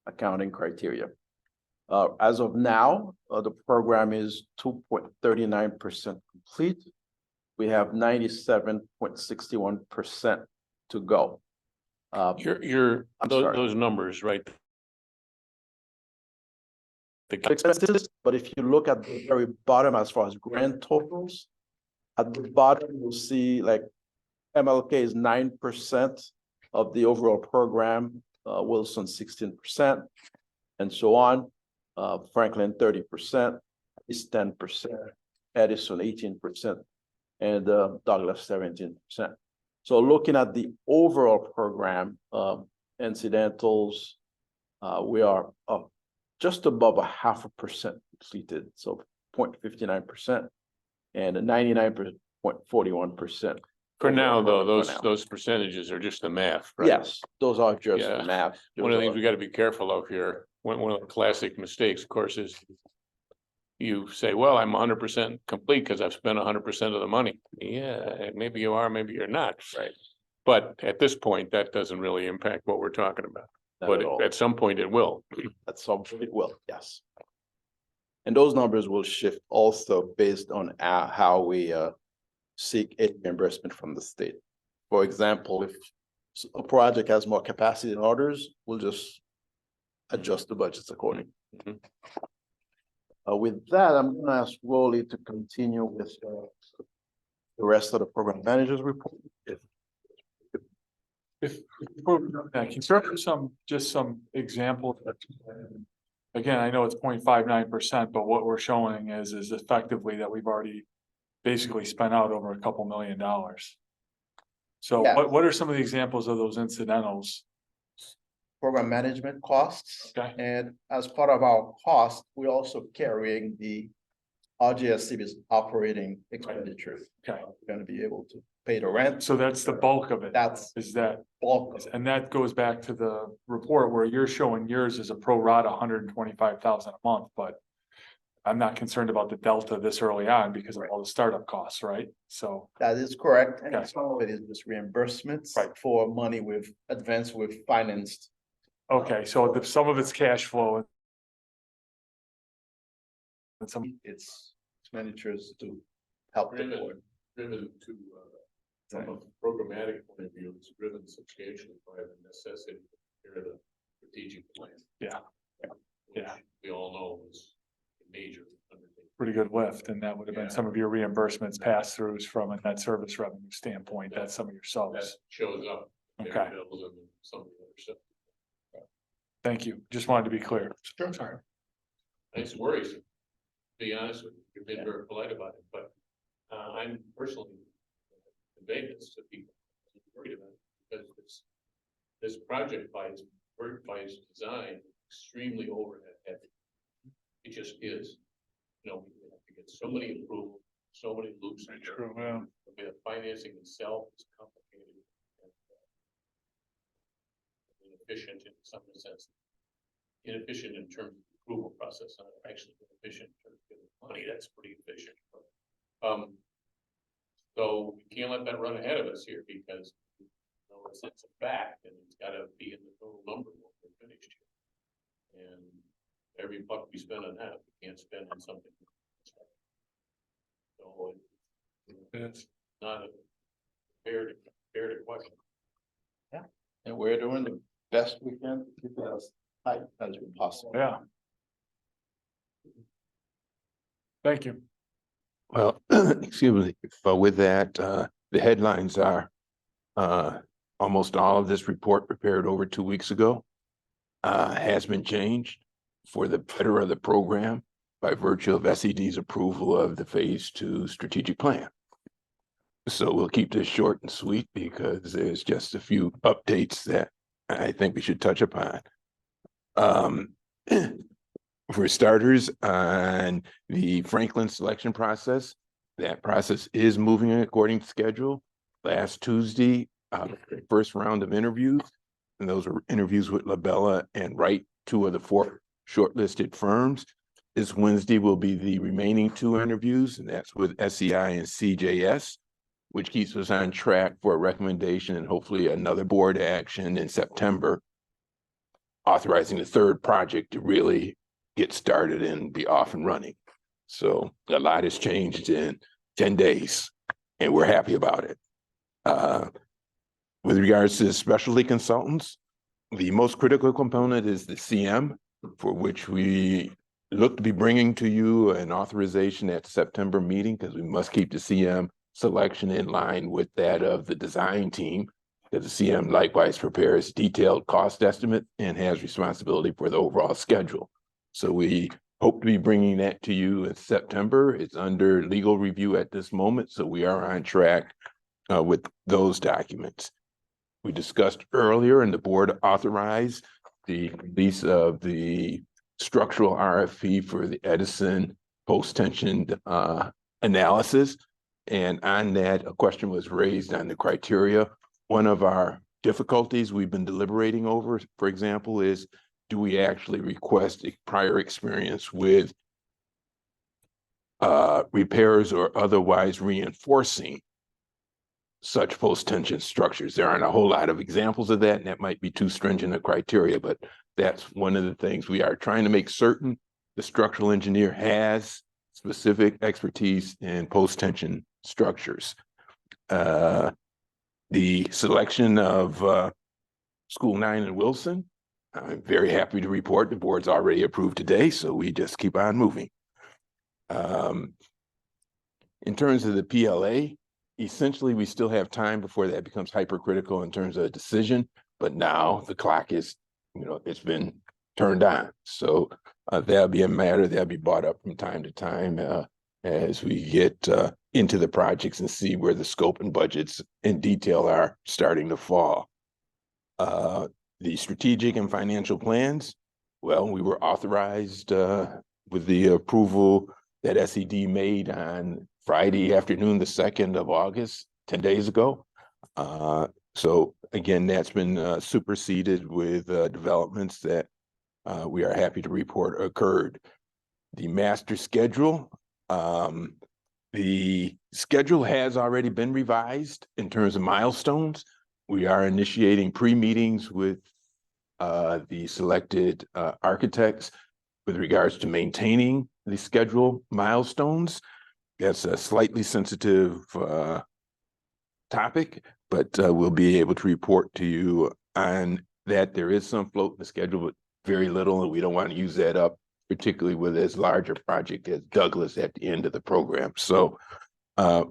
accounting criteria. As of now, the program is 2.39% complete. We have 97.61% to go. I'm sorry. Those numbers, right? Expenses, but if you look at the very bottom as far as grand totals, at the bottom, you'll see like MLK is 9% of the overall program, Wilson 16%, and so on. Franklin 30%, is 10%, Edison 18%, and Douglas 17%. So looking at the overall program, incidentals, we are just above 0.5% completed, so 0.59%, and 99.41%. For now, though, those percentages are just the math, right? Yes, those are just Yeah. the math. One of the things we got to be careful of here, one of the classic mistakes, of course, is you say, well, I'm 100% complete because I've spent 100% of the money. Yeah, maybe you are, maybe you're not. Right. But at this point, that doesn't really impact what we're talking about. Not But at all. at some point it will. At some point it will, yes. And those numbers will shift also based on how we seek a reimbursement from the state. For example, if a project has more capacity than others, we'll just adjust the budgets accordingly. Mhm. With that, I'm going to ask Rolly to continue with the rest of the program managers report. If, can you start with just some examples? Again, I know it's 0.59%, but what we're showing is effectively that we've already basically spent out over $2 million. So Yeah. what are some of the examples of those incidentals? Program management costs. Okay. And as part of our cost, we're also carrying the RJSCB's operating expenditures. Okay. We're going to be able to pay the rent. So that's the bulk of it. Is that, bulk of it. and that goes back to the report where you're showing yours is a pro rata 125,000 a month, but I'm not concerned about the delta this early on because of all the startup costs, right? So That is correct. And Okay. some of it is just reimbursements Right. for money we've financed. okay, so some of it's cash flow. And some, It's expenditures to help the board. Driven to, from a programmatic point of view, it's driven substantially by the necessity to prepare the strategic plan. Yeah. Which Yeah. we all know is a major undertaking. pretty good lift, and that would have been Yeah. some of your reimbursements, pass-throughs from a net service revenue standpoint. That's some of your That subs. shows up. in Okay. bills and some of the other stuff. Thank you. Just wanted to be clear. Sorry. It's worrisome, to be honest with you. You've been very polite about it, but I'm personally conveying this to people. I'm worried about it because this project by its design, extremely overhead heavy. It just is. You know, we have to get so many approvals, so many loops. True, yeah. The financing itself is complicated and inefficient in some sense. Inefficient in terms of the approval process, not actually inefficient in terms of getting money. That's pretty efficient. So we can't let that run ahead of us here because it's a fact and it's got to be in the total number when we're finished here. And every buck we spend on that, we can't spend on something. So it's not a fair to question. And we're doing the best we can to keep it as tight as we possibly. Yeah. Thank you. Well, excuse me, but with that, the headlines are, almost all of this report prepared over 2 weeks ago, has been changed for the better of the program by virtue of SED's approval of the Phase 2 strategic plan. So we'll keep this short and sweet because there's just a few updates that I think we should touch upon. For starters, on the Franklin selection process, that process is moving according to schedule. Last Tuesday, first round of interviews, and those were interviews with Labella and Wright, 2 of the 4 shortlisted firms. This Wednesday will be the remaining 2 interviews, and that's with SEI and CJS, which keeps us on track for a recommendation and hopefully another board action in September, authorizing the 3rd project to really get started and be off and running. So a lot has changed in 10 days, and we're happy about it. With regards to specialty consultants, the most critical component is the CM, for which we look to be bringing to you an authorization at the September meeting, because we must keep the CM selection in line with that of the design team, because the CM likewise prepares detailed cost estimate and has responsibility for the overall schedule. So we hope to be bringing that to you in September. It's under legal review at this moment, so we are on track with those documents. We discussed earlier, and the board authorized the release of the structural RFP for the Edison post-tension analysis. And on that, a question was raised on the criteria. One of our difficulties we've been deliberating over, for example, is do we actually request a prior experience with repairs or otherwise reinforcing such post-tension structures? There aren't a whole lot of examples of that, and that might be too stringent a criteria, but that's one of the things we are trying to make certain the structural engineer has specific expertise in post-tension structures. The selection of School 9 in Wilson, I'm very happy to report the board's already approved today, so we just keep on moving. In terms of the PLA, essentially we still have time before that becomes hypercritical in terms of a decision, but now the clock is, it's been turned on. So that'll be a matter that'll be brought up from time to time as we get into the projects and see where the scope and budgets in detail are starting to fall. The strategic and financial plans, well, we were authorized with the approval that SED made on Friday afternoon, the 2nd of August, 10 days ago. So again, that's been superseded with developments that we are happy to report occurred. The master schedule, the schedule has already been revised in terms of milestones. We are initiating pre-meetings with the selected architects with regards to maintaining the schedule milestones. That's a slightly sensitive topic, but we'll be able to report to you on that. There is some float in the schedule, but very little, and we don't want to use that up, particularly with as large a project as Douglas at the end of the program. So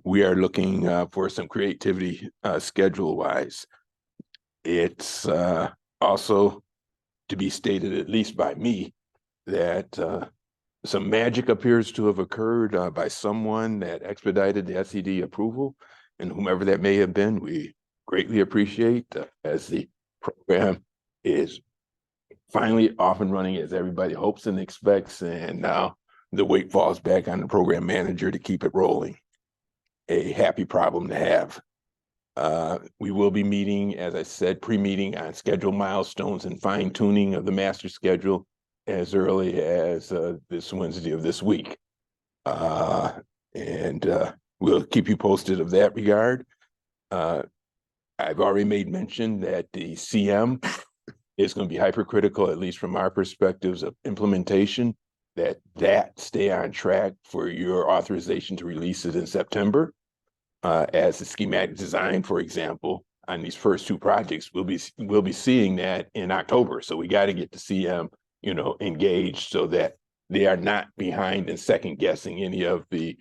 we are looking for some creativity schedule-wise. It's also to be stated, at least by me, that some magic appears to have occurred by someone that expedited the SED approval, and whomever that may have been, we greatly appreciate as the program is finally off and running as everybody hopes and expects, and now the weight falls back on the program manager to keep it rolling. A happy problem to have. We will be meeting, as I said, pre-meeting on schedule milestones and fine tuning of the master schedule as early as this Wednesday of this week. And we'll keep you posted of that regard. I've already made mention that the CM is going to be hypercritical, at least from our perspectives of implementation, that stay on track for your authorization to release it in September. As the schematic design, for example, on these first 2 projects, we'll be seeing that in October. So we got to get the CM, engaged so that they are not behind and second guessing any of the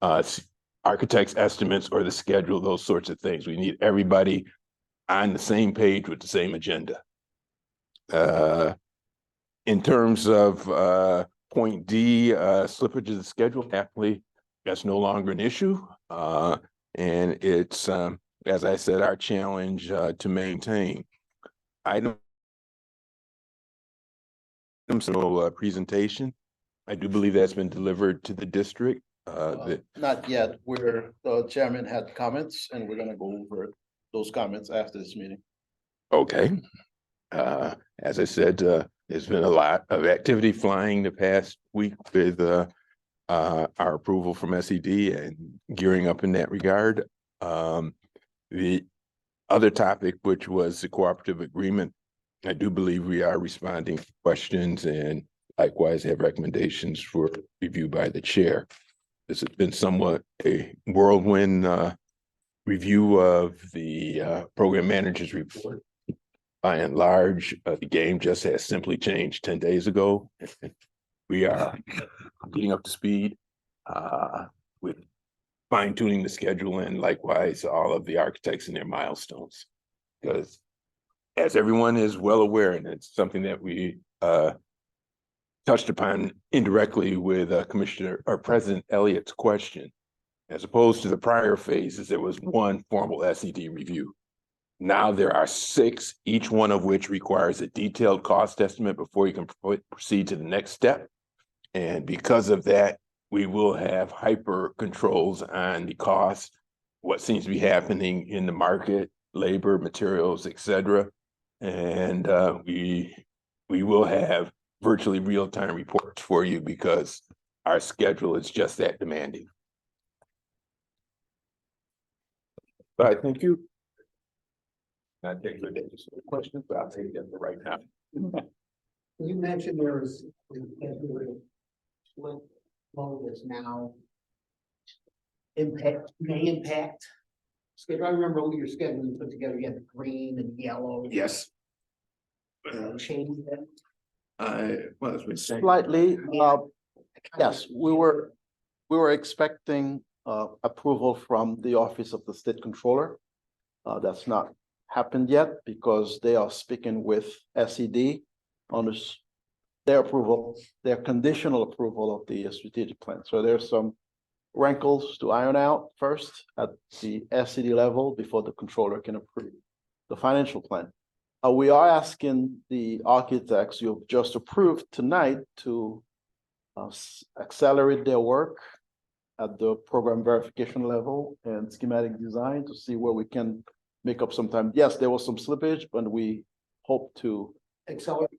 architect's estimates or the schedule, those sorts of things. We need everybody on the same page with the same agenda. In terms of point D, slippage of the schedule, happily, that's no longer an issue. And it's, as I said, our challenge to maintain. Item presentation. I do believe that's been delivered to the district. Not yet. The chairman had comments and we're gonna go over those comments after this meeting. Okay. As I said, there's been a lot of activity flying the past week with our approval from SED and gearing up in that regard. The other topic, which was the cooperative agreement, I do believe we are responding to questions and likewise have recommendations for review by the chair. This has been somewhat a whirlwind review of the program manager's report. By and large, the game just has simply changed 10 days ago. We are getting up to speed with fine tuning the schedule and likewise all of the architects and their milestones. Because as everyone is well aware, and it's something that we touched upon indirectly with Commissioner or President Elliott's question, as opposed to the prior phases, there was one formal SED review. Now there are 6, each one of which requires a detailed cost estimate before you can proceed to the next step. And because of that, we will have hyper controls on the cost, what seems to be happening in the market, labor, materials, etc. And we will have virtually real-time reports for you because our schedule is just that demanding. But I thank you. Not take your questions, but I'll take them right now. You mentioned there was split flow that's now may impact. Schedule. I remember when your schedule you put together, you had the green and yellow. Yes. Change that. Well, it's been Slightly, yes, we were expecting approval from the Office of the State Controller. That's not happened yet because they are speaking with SED on their approval, their conditional approval of the strategic plan. So there's some wrinkles to iron out first at the SED level before the controller can approve the financial plan. We are asking the architects you've just approved tonight to accelerate their work at the program verification level and schematic design to see where we can make up some time. Yes, there was some slippage, but we hope to Accelerate.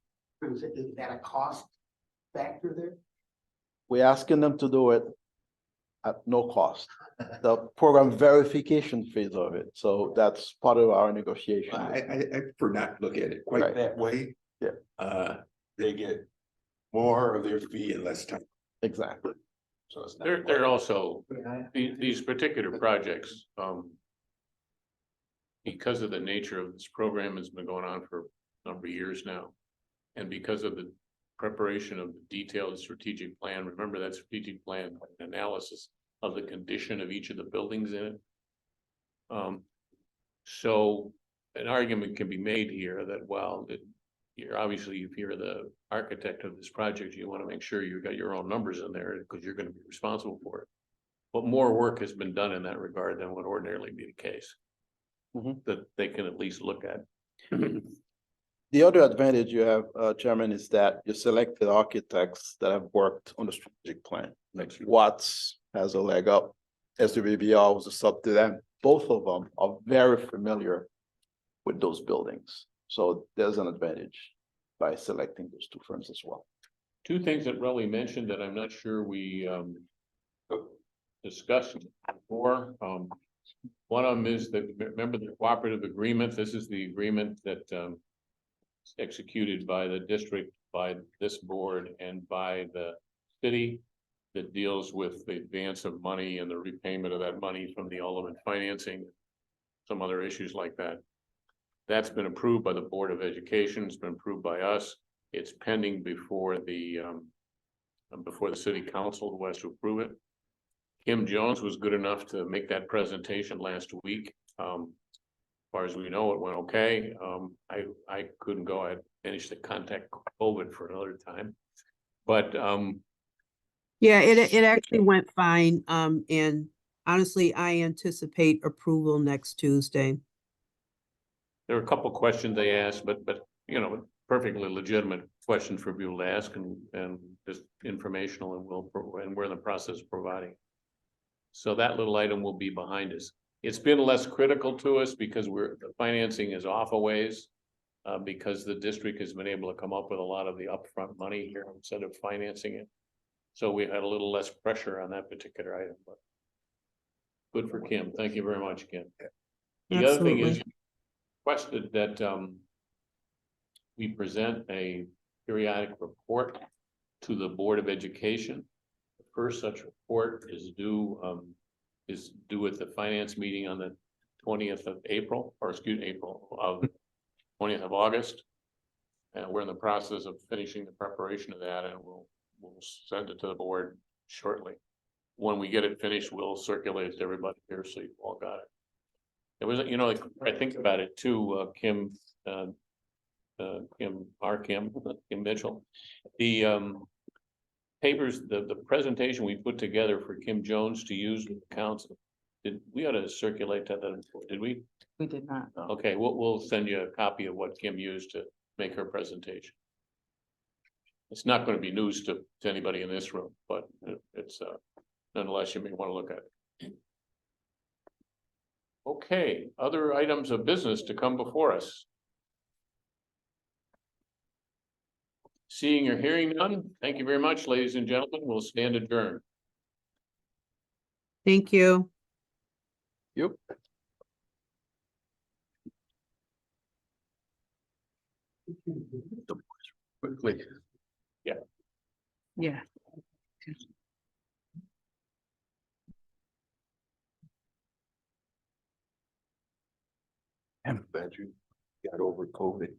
Is that a cost factor there? we're asking them to do it at no cost. The program verification phase of it. So that's part of our negotiation. I prefer not to look at it quite Right. that way. Yeah. They get more of their fee in less time. Exactly. So it's not. They're also, Yeah. these particular projects, because of the nature of this program has been going on for a number of years now. And because of the preparation of the detailed strategic plan, remember that strategic plan analysis of the condition of each of the buildings in it. So an argument can be made here that, well, you're obviously, if you're the architect of this project, you want to make sure you've got your own numbers in there because you're going to be responsible for it. But more work has been done in that regard than would ordinarily be the case. That they can at least look at. The other advantage you have, Chairman, is that you selected architects that have worked on the strategic plan. Like Watts has a leg up. SWBR was a sub to them. Both of them are very familiar with those buildings. So there's an advantage by selecting those two firms as well. Two things that Relly mentioned that I'm not sure we discussed before. One of them is that, remember the cooperative agreement? This is the agreement that executed by the district, by this board, and by the city that deals with the advance of money and the repayment of that money from the ultimate financing, some other issues like that. That's been approved by the Board of Education. It's been approved by us. It's pending before the city council who has to approve it. Kim Jones was good enough to make that presentation last week. As far as we know, it went okay. I couldn't go. I managed to contact COVID for another time. But Yeah, it actually went fine. And honestly, I anticipate approval next Tuesday. there were a couple questions they asked, but you know, perfectly legitimate questions for people to ask and just informational, and we're in the process of providing. So that little item will be behind us. It's been less critical to us because the financing is off a ways. Because the district has been able to come up with a lot of the upfront money here instead of financing it. So we had a little less pressure on that particular item, but good for Kim. Thank you very much, Kim. The other thing is, Absolutely. requested that we present a periodic report to the Board of Education. The first such report is due at the finance meeting on the 20th of April, or excuse me, April of 20th of August. And we're in the process of finishing the preparation of that, and we'll send it to the board shortly. When we get it finished, we'll circulate it to everybody here, so you've all got it. It was, you know, I think about it too, Kim Mitchell. The papers, the presentation we put together for Kim Jones to use with the council, we ought to circulate that, did we? We did not. Okay, we'll send you a copy of what Kim used to make her presentation. It's not going to be news to anybody in this room, but it's nonetheless, you may want to look at it. Okay, other items of business to come before us. Seeing or hearing none, thank you very much, ladies and gentlemen. We'll stand adjourned. Thank you. Yep. Quickly. Yeah. I'm glad you got over COVID.